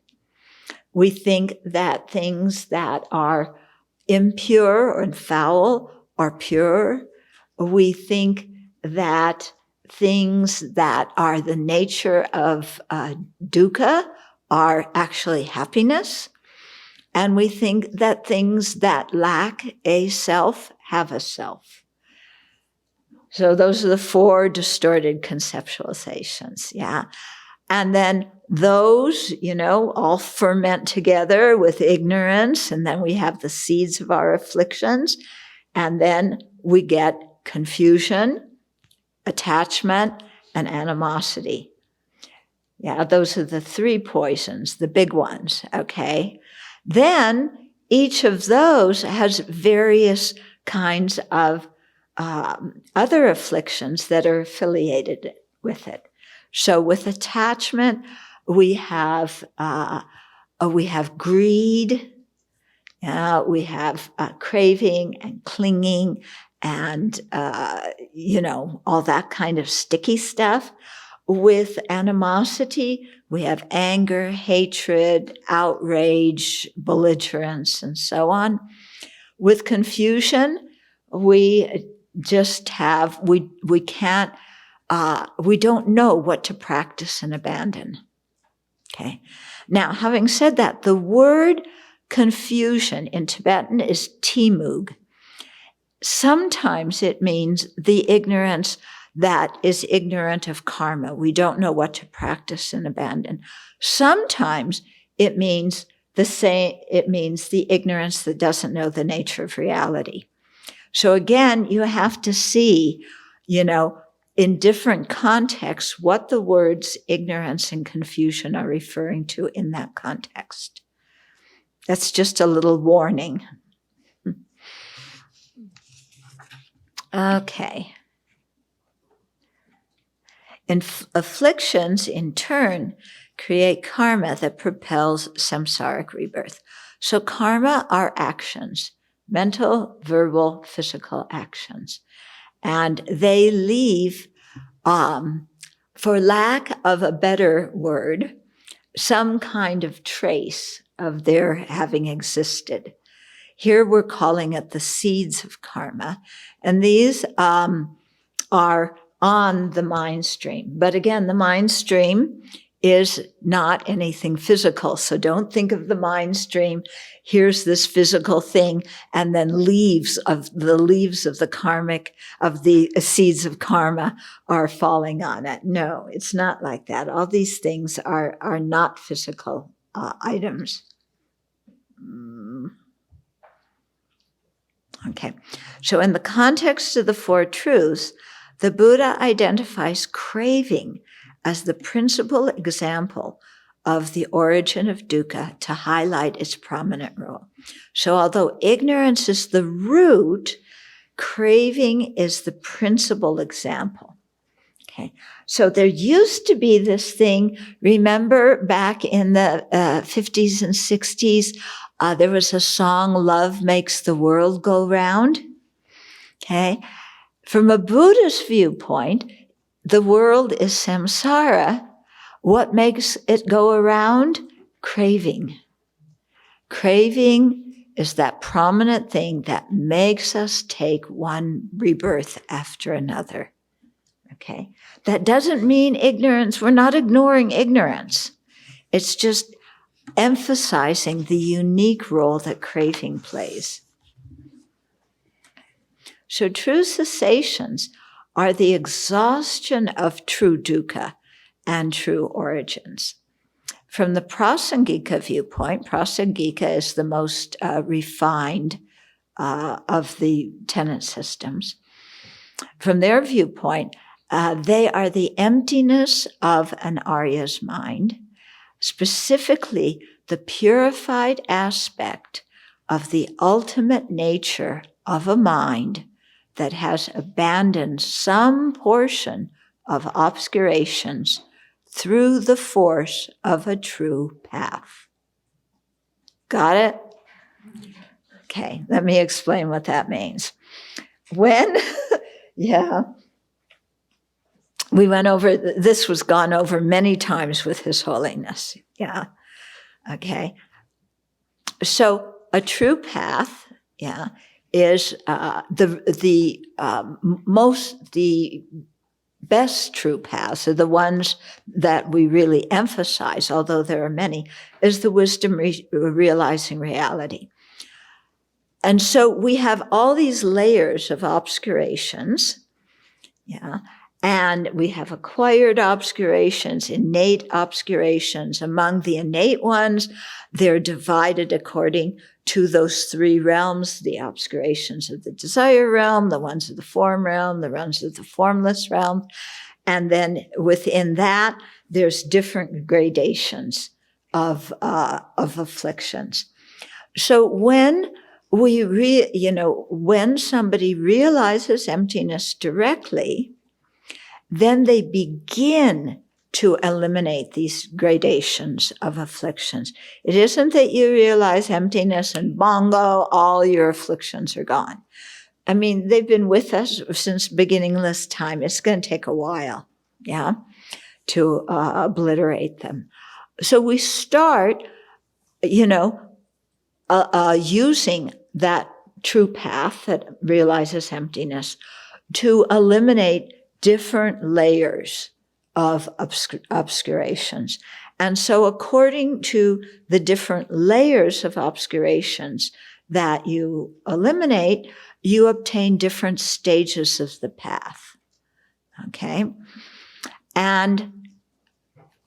We think that things that are impure or foul are pure. We think that things that are the nature of dukkha are actually happiness. And we think that things that lack a self have a self. So those are the four distorted conceptualizations, yeah. And then those, all ferment together with ignorance, and then we have the seeds of our afflictions, and then we get confusion, attachment, and animosity. Yeah, those are the three poisons, the big ones, okay? Then each of those has various kinds of other afflictions that are affiliated with it. So with attachment, we have greed, We have craving and clinging and, all that kind of sticky stuff. With animosity, we have anger, hatred, outrage, belligerence, and so on. With confusion, we just have, we can't, we don't know what to practice and abandon. Okay. Now, having said that, the word confusion in Tibetan is timug. Sometimes it means the ignorance that is ignorant of karma. We don't know what to practice and abandon. Sometimes it means the ignorance that doesn't know the nature of reality. So again, you have to see, in different contexts, what the words ignorance and confusion are referring to in that context. That's just a little warning. Okay. Afflictions, in turn, create karma that propels samsaric rebirth. So karma are actions, mental, verbal, physical actions. And they leave, for lack of a better word, some kind of trace of their having existed. Here we're calling it the seeds of karma. And these are on the mind stream. But again, the mind stream is not anything physical. So don't think of the mind stream. Here's this physical thing, and then leaves of the karmic, of the seeds of karma are falling on it. No, it's not like that. All these things are not physical items. Okay. So in the context of the Four Truths, the Buddha identifies craving as the principal example of the origin of dukkha to highlight its prominent role. So although ignorance is the root, craving is the principal example. Okay. So there used to be this thing, remember back in the 50s and 60s, there was a song, Love Makes the World Go Round. Okay. From a Buddhist viewpoint, the world is samsara. What makes it go around? Craving. Craving is that prominent thing that makes us take one rebirth after another. Okay. That doesn't mean ignorance. We're not ignoring ignorance. It's just emphasizing the unique role that craving plays. So true cessations are the exhaustion of true dukkha and true origins. From the Prasangika viewpoint, Prasangika is the most refined of the tenet systems. From their viewpoint, they are the emptiness of an Arya's mind, specifically the purified aspect of the ultimate nature of a mind that has abandoned some portion of obscurations through the force of a true path. Got it? Okay, let me explain what that means. When, we went over, this was gone over many times with His Holiness. Yeah, okay. So a true path, is the best true paths are the ones that we really emphasize, although there are many, is the wisdom realizing reality. And so we have all these layers of obscurations, and we have acquired obscurations, innate obscurations. Among the innate ones, they're divided according to those three realms, the obscurations of the desire realm, the ones of the form realm, the ones of the formless realm. And then within that, there's different gradations of afflictions. So when when somebody realizes emptiness directly, then they begin to eliminate these gradations of afflictions. It isn't that you realize emptiness and bongo, all your afflictions are gone. I mean, they've been with us since beginningless time. It's going to take a while, yeah, to obliterate them. So we start, using that true path that realizes emptiness to eliminate different layers of obscurations. And so according to the different layers of obscurations that you eliminate, you obtain different stages of the path. Okay? And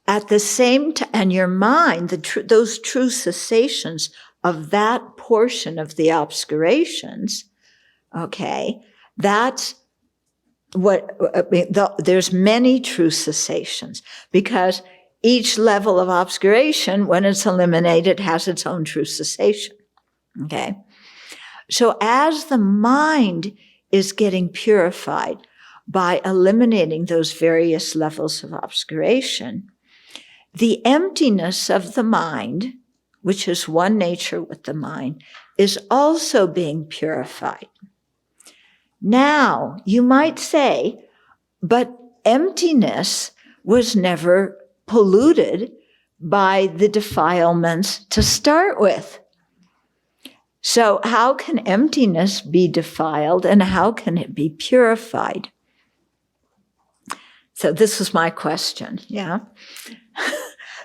at the same time, and your mind, those true cessations of that portion of the obscurations, okay, that's there's many true cessations, because each level of obscuration, when it's eliminated, has its own true cessation. Okay? So as the mind is getting purified by eliminating those various levels of obscuration, the emptiness of the mind, which is one nature with the mind, is also being purified. Now, you might say, but emptiness was never polluted by the defilements to start with. So how can emptiness be defiled, and how can it be purified? So this is my question, yeah?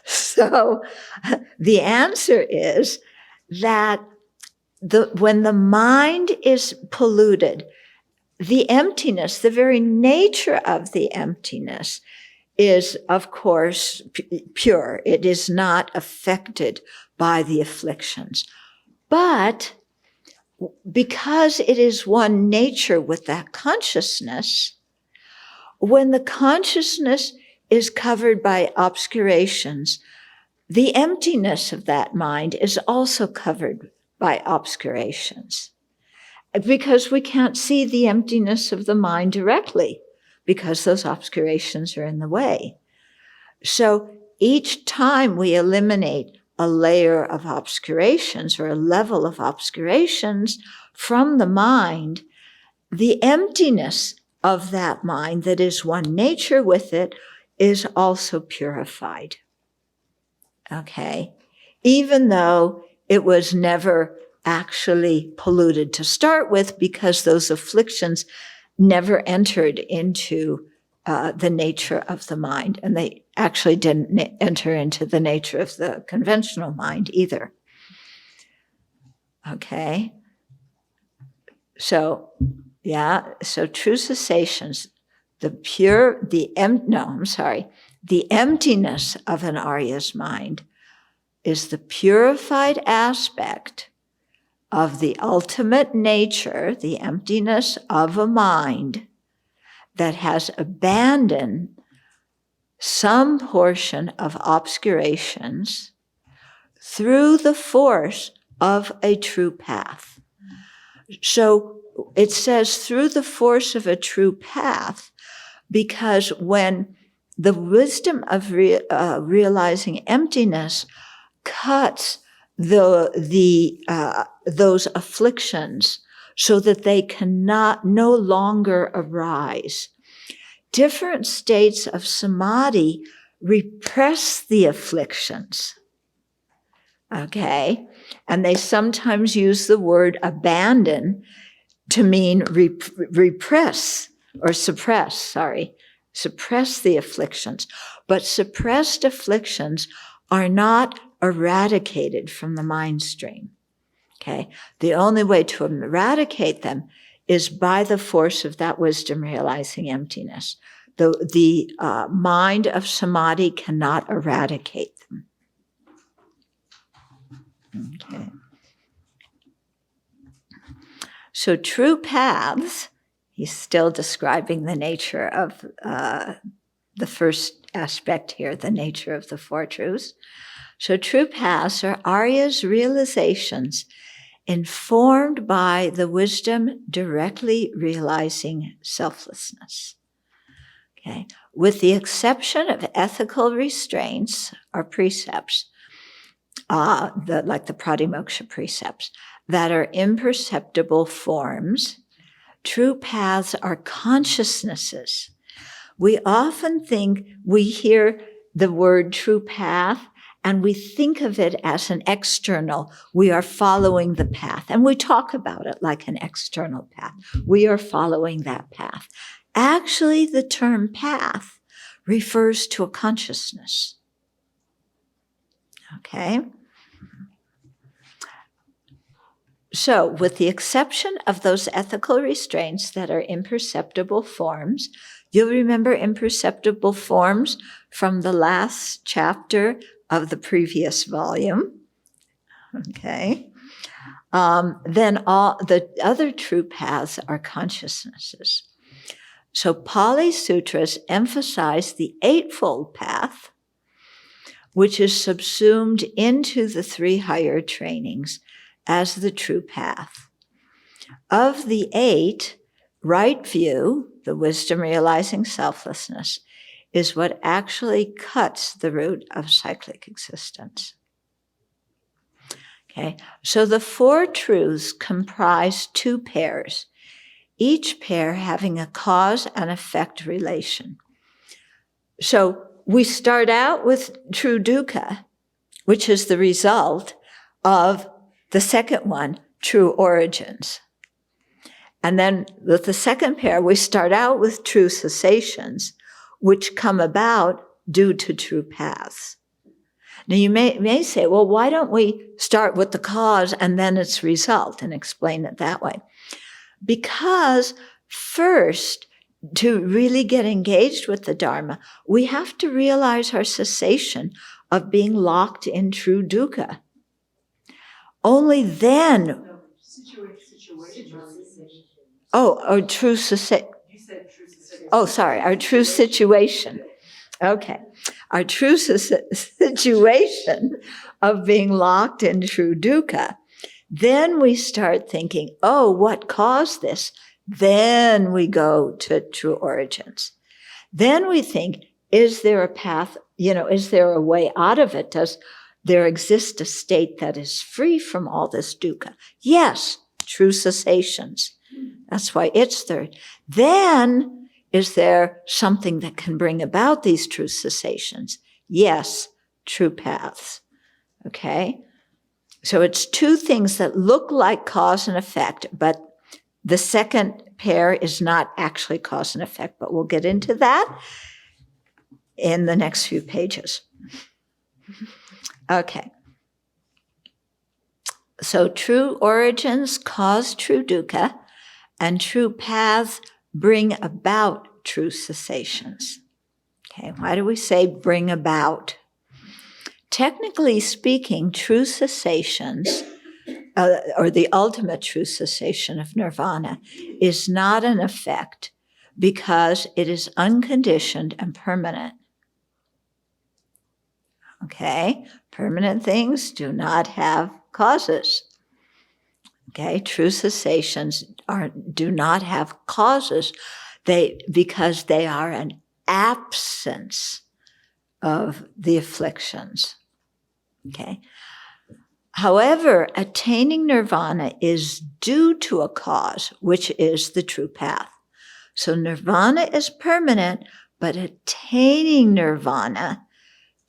So the answer is that when the mind is polluted, the emptiness, the very nature of the emptiness is, of course, pure. It is not affected by the afflictions. But because it is one nature with that consciousness, when the consciousness is covered by obscurations, the emptiness of that mind is also covered by obscurations. Because we can't see the emptiness of the mind directly, because those obscurations are in the way. So each time we eliminate a layer of obscurations or a level of obscurations from the mind, the emptiness of that mind that is one nature with it is also purified. Okay? Even though it was never actually polluted to start with, because those afflictions never entered into the nature of the mind, and they actually didn't enter into the nature of the conventional mind either. Okay? So, yeah, so true cessations, the emptiness of an Arya's mind is the purified aspect of the ultimate nature, the emptiness of a mind that has abandoned some portion of obscurations through the force of a true path. So it says through the force of a true path, because when the wisdom of realizing emptiness cuts those afflictions so that they cannot no longer arise, different states of samadhi repress the afflictions. Okay? And they sometimes use the word abandon to mean repress or suppress the afflictions. But suppressed afflictions are not eradicated from the mind stream. Okay? The only way to eradicate them is by the force of that wisdom realizing emptiness. The mind of samadhi cannot eradicate them. Okay. So true paths, he's still describing the nature of the first aspect here, the nature of the Four Truths. So true paths are Arya's realizations informed by the wisdom directly realizing selflessness. Okay. With the exception of ethical restraints or precepts, like the pratimoksha precepts, that are imperceptible forms, true paths are consciousnesses. We often think we hear the word true path and we think of it as an external. We are following the path, and we talk about it like an external path. We are following that path. Actually, the term path refers to a consciousness. Okay? So, with the exception of those ethical restraints that are imperceptible forms, you'll remember imperceptible forms from the last chapter of the previous volume. Okay. Then all the other true paths are consciousnesses. So Pali Sutras emphasize the Eightfold Path, which is subsumed into the 3 higher trainings as the true path. Of the 8, right view, the wisdom realizing selflessness, is what actually cuts the root of cyclic existence. Okay, so the 4 truths comprise 2 pairs, each pair having a cause and effect relation. So we start out with true dukkha, which is the result of the second one, true origins. And then with the second pair, we start out with true cessations, which come about due to true paths. Now you may say, well, why don't we start with the cause and then its result and explain it that way? Because first, to really get engaged with the Dharma, we have to realize our cessation of being locked in true dukkha. Only then. Our true cessation. You said true cessation. Oh, sorry, our true situation. Okay. Our true situation of being locked in true dukkha. Then we start thinking, what caused this? Then we go to true origins. Then we think, is there a path, is there a way out of it? Does there exist a state that is free from all this dukkha? Yes, true cessations. That's why it's third. Then, is there something that can bring about these true cessations? Yes, true paths. Okay? So it's 2 things that look like cause and effect, but the second pair is not actually cause and effect, but we'll get into that in the next few pages. Okay. So true origins cause true dukkha, and true paths bring about true cessations. Okay, why do we say bring about? Technically speaking, true cessations, or the ultimate true cessation of nirvana, is not an effect because it is unconditioned and permanent. Okay, permanent things do not have causes. Okay, true cessations do not have causes because they are an absence of the afflictions. Okay. However, attaining nirvana is due to a cause, which is the true path. So nirvana is permanent, but attaining nirvana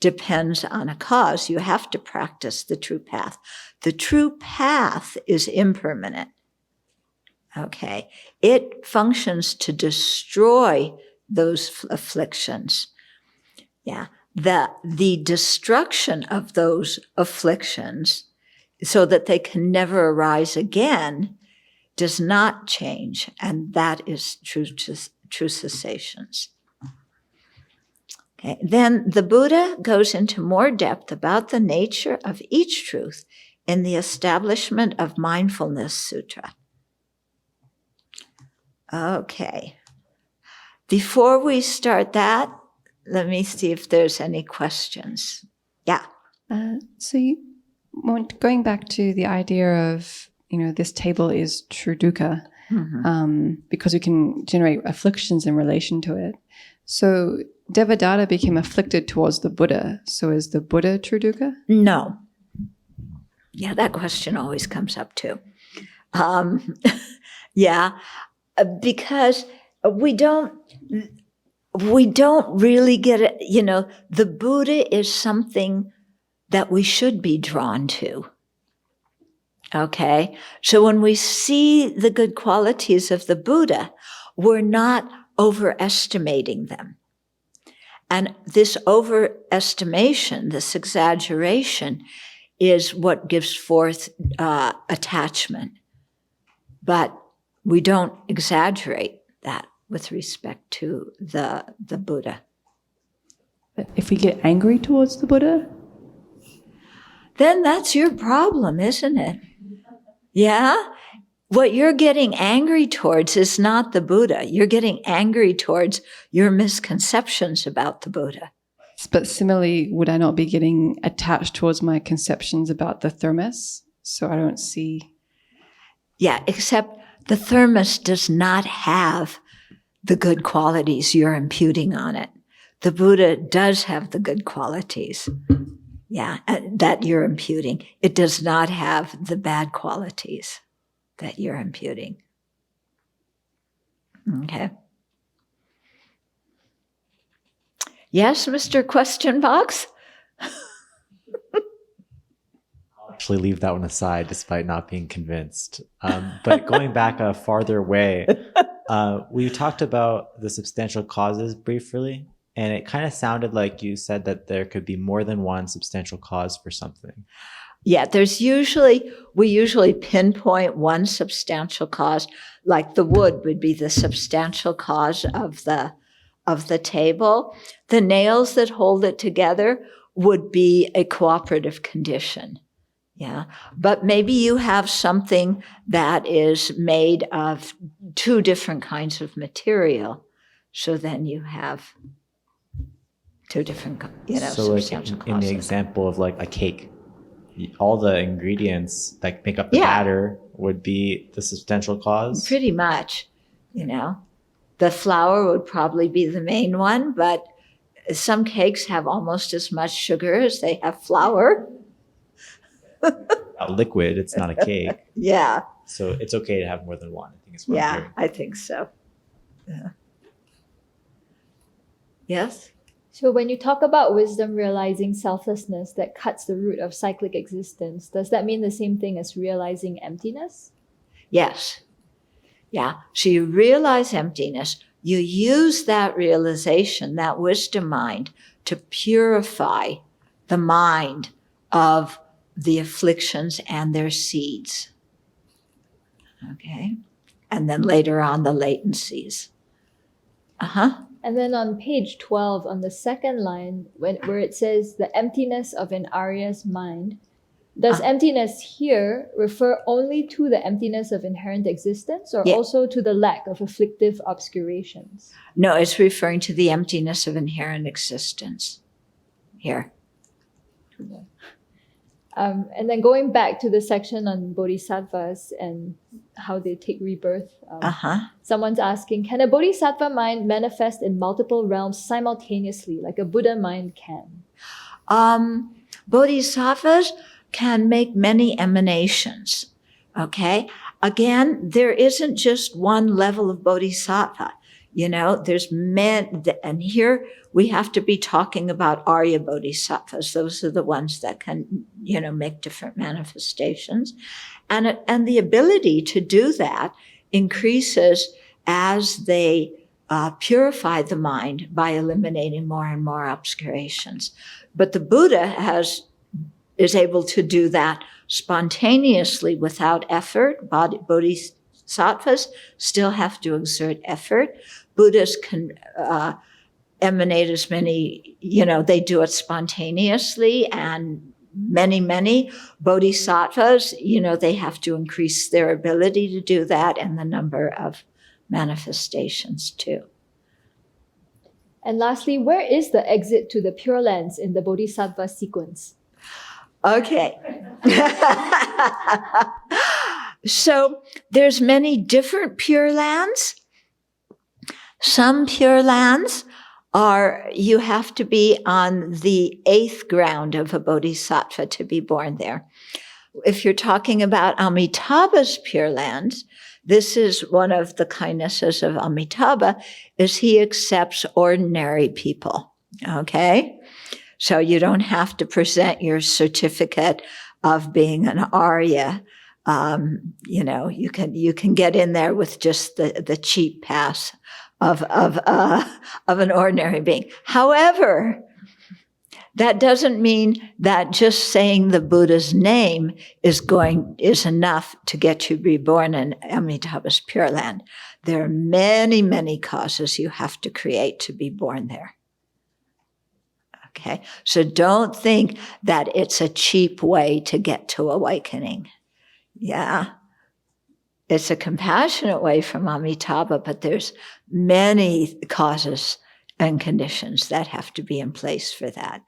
depends on a cause. You have to practice the true path. The true path is impermanent. Okay. It functions to destroy those afflictions. Yeah. The destruction of those afflictions so that they can never arise again does not change. And that is true cessations. Okay. Then the Buddha goes into more depth about the nature of each truth in the Establishment of Mindfulness Sutra. Okay. Before we start that, let me see if there's any questions. Yeah. Going back to the idea of, this table is true dukkha, because we can generate afflictions in relation to it. So Devadatta became afflicted towards the Buddha. So is the Buddha true dukkha? No. Yeah, that question always comes up too. Yeah, because we don't really get it. You know, the Buddha is something that we should be drawn to. Okay, so when we see the good qualities of the Buddha, we're not overestimating them. And this overestimation, this exaggeration, is what gives forth attachment. But we don't exaggerate that with respect to the Buddha. But if we get angry towards the Buddha? Then that's your problem, isn't it? Yeah? What you're getting angry towards is not the Buddha. You're getting angry towards your misconceptions about the Buddha. But similarly, would I not be getting attached towards my conceptions about the thermos? So I don't see. Yeah, except the thermos does not have the good qualities you're imputing on it. The Buddha does have the good qualities, that you're imputing. It does not have the bad qualities that you're imputing. Okay. Yes, Mr. Question Box? I'll actually leave that one aside despite not being convinced. But going back a farther way, we talked about the substantial causes briefly, and it kind of sounded like you said that there could be more than one substantial cause for something. Yeah, we usually pinpoint one substantial cause, like the wood would be the substantial cause of the table. The nails that hold it together would be a cooperative condition. Yeah, but maybe you have something that is made of two different kinds of material. So then you have two different, so like substantial causes. in the example of like a cake, all the ingredients that make up the batter would be the substantial cause? Pretty much, The flour would probably be the main one, but some cakes have almost as much sugar as they have flour. A liquid, it's not a cake. Yeah. So it's okay to have more than one, I think is what I'm hearing. I think so. Yeah. Yes? So when you talk about wisdom realizing selflessness that cuts the root of cyclic existence, does that mean the same thing as realizing emptiness? Yes. Yeah. So you realize emptiness. You use that realization, that wisdom mind, to purify the mind of the afflictions and their seeds. Okay. And then later on, the latencies. And then on page 12, on the second line, where it says the emptiness of an Arya's mind, does emptiness here refer only to the emptiness of inherent existence or also to the lack of afflictive obscurations? No, it's referring to the emptiness of inherent existence here. And then going back to the section on bodhisattvas and how they take rebirth, someone's asking, can a bodhisattva mind manifest in multiple realms simultaneously, like a Buddha mind can? Bodhisattvas can make many emanations, okay? Again, there isn't just one level of bodhisattva. There's and here we have to be talking about Arya bodhisattvas. Those are the ones that can, make different manifestations. And the ability to do that increases as they purify the mind by eliminating more and more obscurations. But the Buddha is able to do that spontaneously without effort. Bodhisattvas still have to exert effort. Buddhas can emanate as many, they do it spontaneously, and many bodhisattvas, they have to increase their ability to do that and the number of manifestations too. And lastly, where is the exit to the Pure Lands in the Bodhisattva sequence? Okay. So there's many different Pure Lands. Some Pure Lands you have to be on the 8th ground of a bodhisattva to be born there. If you're talking about Amitabha's Pure Lands, this is one of the kindnesses of Amitabha, is he accepts ordinary people, okay? So you don't have to present your certificate of being an Arya. You can get in there with just the cheap pass of an ordinary being. However, that doesn't mean that just saying the Buddha's name is enough to get you reborn in Amitabha's Pure Land. There are many, many causes you have to create to be born there. Okay, so don't think that it's a cheap way to get to awakening. Yeah, it's a compassionate way from Amitabha, but there's many causes and conditions that have to be in place for that.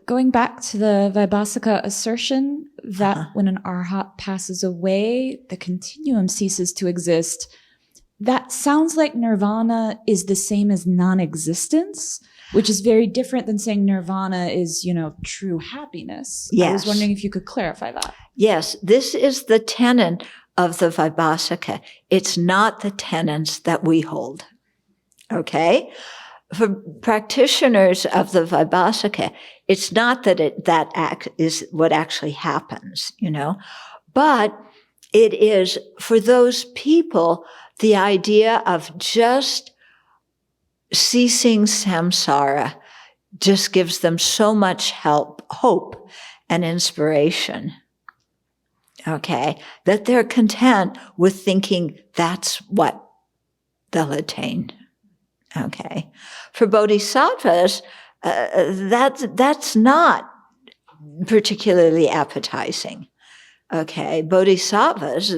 Going back to the Vaibhasika assertion that when an arhat passes away, the continuum ceases to exist, that sounds like nirvana is the same as non-existence, which is very different than saying nirvana is, true happiness. Yes. I was wondering if you could clarify that. Yes, this is the tenet of the Vaibhasika. It's not the tenets that we hold. Okay? For practitioners of the Vaibhasika, it's not that that act is what actually happens, but it is for those people the idea of just ceasing samsara just gives them so much hope and inspiration. Okay, that they're content with thinking that's what they'll attain. Okay, for bodhisattvas, that's not particularly appetizing. Okay, bodhisattvas,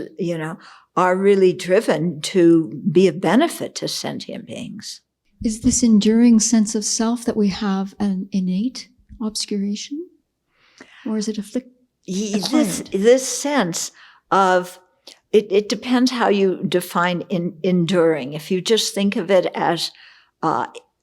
are really driven to be of benefit to sentient beings. Is this enduring sense of self that we have an innate obscuration, or is it acquired? This sense of it depends how you define enduring. If you just think of it as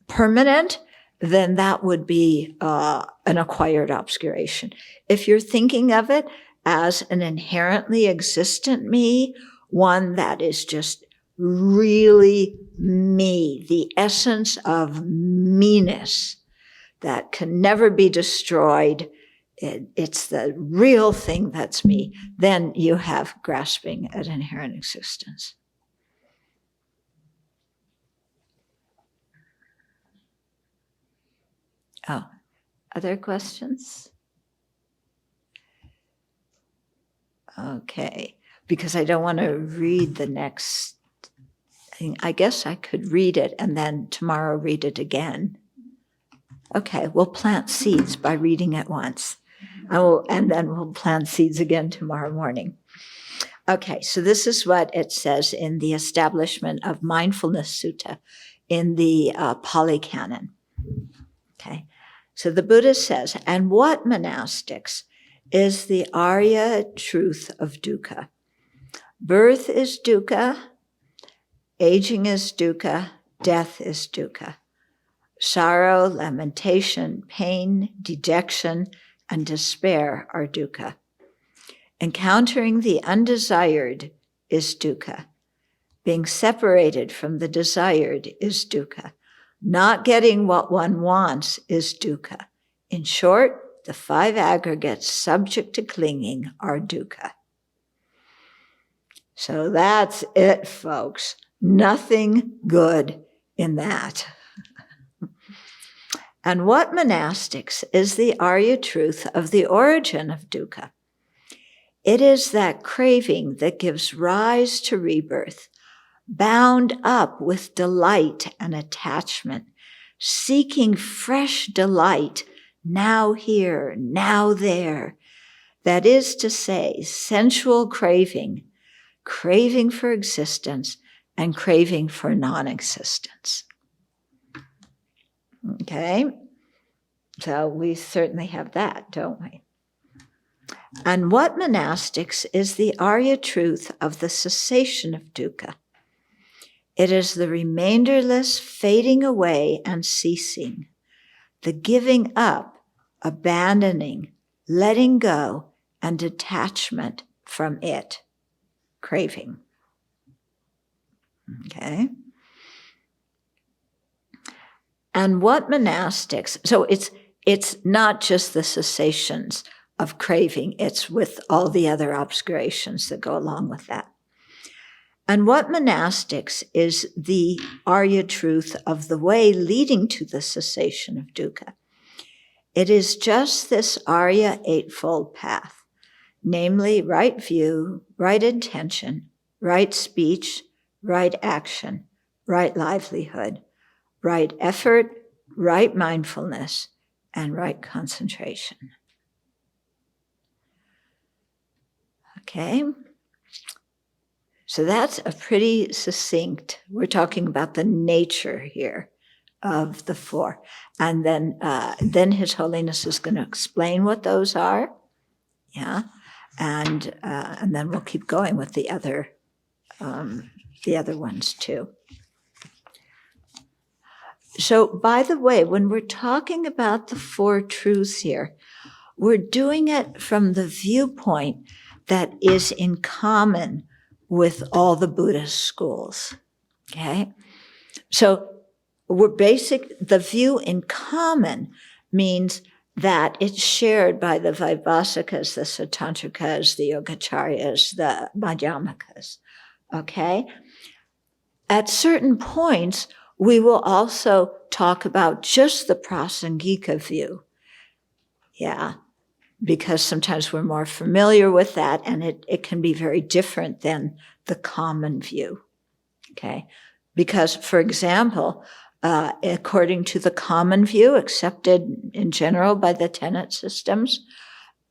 permanent, then that would be an acquired obscuration. If you're thinking of it as an inherently existent me, one that is just really me, the essence of meanness that can never be destroyed, it's the real thing that's me, then you have grasping at inherent existence. Oh, other questions? Okay, because I don't want to read the next thing. I guess I could read it and then tomorrow read it again. Okay, we'll plant seeds by reading it once. And then we'll plant seeds again tomorrow morning. Okay, so this is what it says in the Establishment of Mindfulness Sutta in the Pali Canon. Okay, so the Buddha says, and what monastics is the Arya truth of dukkha? Birth is dukkha, aging is dukkha, death is dukkha. Sorrow, lamentation, pain, dejection, and despair are dukkha. Encountering the undesired is dukkha. Being separated from the desired is dukkha. Not getting what one wants is dukkha. In short, the 5 aggregates subject to clinging are dukkha. So that's it, folks. Nothing good in that. And what monastics is the Arya truth of the origin of dukkha? It is that craving that gives rise to rebirth, bound up with delight and attachment, seeking fresh delight, now here, now there. That is to say, sensual craving, craving for existence, and craving for non-existence. Okay, so we certainly have that, don't we? And what monastics is the Arya truth of the cessation of dukkha? It is the remainderless fading away and ceasing, the giving up, abandoning, letting go, and detachment from it, craving. Okay? And what monastics, so it's not just the cessations of craving, it's with all the other obscurations that go along with that. And what monastics is the Arya truth of the way leading to the cessation of dukkha? It is just this Arya Eightfold Path, namely right view, right intention, right speech, right action, right livelihood, right effort, right mindfulness, and right concentration. Okay? So that's a pretty succinct, we're talking about the nature here of the four. And then His Holiness is going to explain what those are. Yeah. And then we'll keep going with the other ones too. So, by the way, when we're talking about the four truths here, we're doing it from the viewpoint that is in common with all the Buddhist schools, okay? So the view in common means that it's shared by the Vaibhasikas, the Satantrikas, the Yogacharyas, the Madhyamakas, okay? At certain points, we will also talk about just the Prasangika view, yeah, because sometimes we're more familiar with that, and it can be very different than the common view, okay? Because, for example, according to the common view accepted in general by the tenet systems,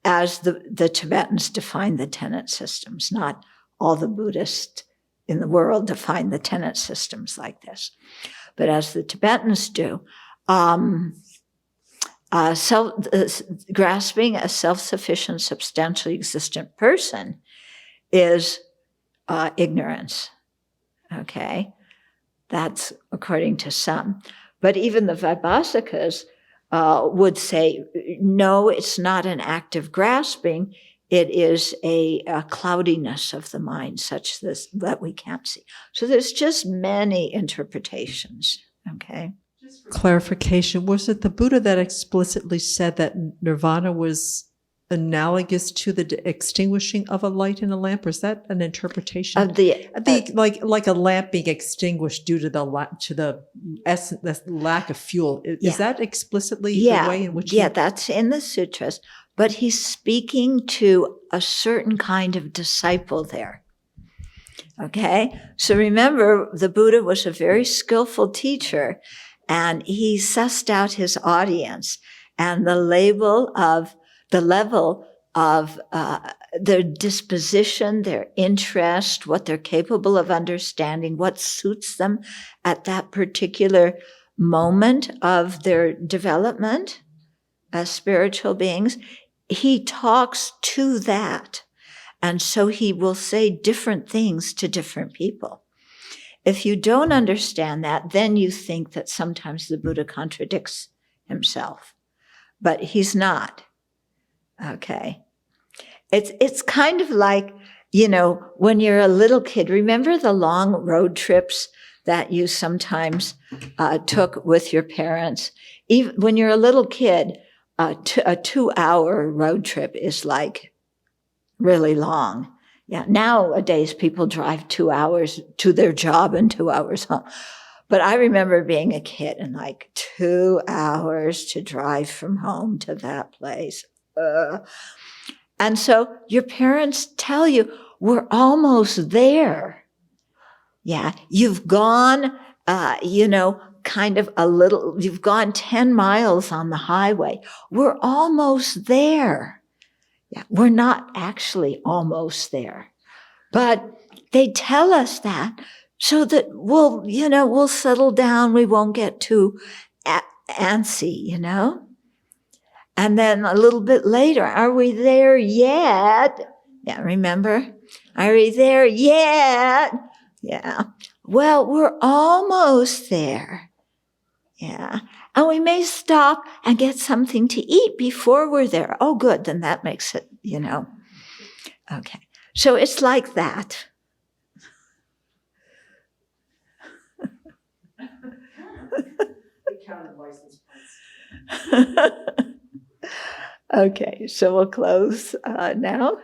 as the Tibetans define the tenet systems, not all the Buddhists in the world define the tenet systems like this. But as the Tibetans do, grasping a self-sufficient, substantially existent person is ignorance, okay? That's according to some. But even the Vaibhasikas would say, no, it's not an act of grasping. It is a cloudiness of the mind such that we can't see. So there's just many interpretations, okay? Just for clarification, was it the Buddha that explicitly said that nirvana was analogous to the extinguishing of a light in a lamp, or is that an interpretation Of the like a lamp being extinguished due to the lack of fuel? Is that explicitly the way in which? Yeah, that's in the sutras. But he's speaking to a certain kind of disciple there. Okay, so remember, the Buddha was a very skillful teacher, and he sussed out his audience, and the level of their disposition, their interest, what they're capable of understanding, what suits them at that particular moment of their development as spiritual beings. He talks to that. And so he will say different things to different people. If you don't understand that, then you think that sometimes the Buddha contradicts himself. But he's not. Okay. It's kind of like, when you're a little kid, remember the long road trips that you sometimes took with your parents? Even when you're a little kid, a 2-hour road trip is like really long. Yeah. Nowadays, people drive 2 hours to their job and 2 hours home. But I remember being a kid and like 2 hours to drive from home to that place. And so your parents tell you, we're almost there. Yeah. You've gone, kind of you've gone 10 miles on the highway. We're almost there. Yeah. We're not actually almost there, but they tell us that so that we'll settle down. We won't get too antsy, And then a little bit later, are we there yet? Yeah, remember? Are we there yet? Yeah. well, we're almost there. Yeah. And we may stop and get something to eat before we're there. Oh, good. Then that makes it, Okay. So it's like that. Okay. So we'll close now.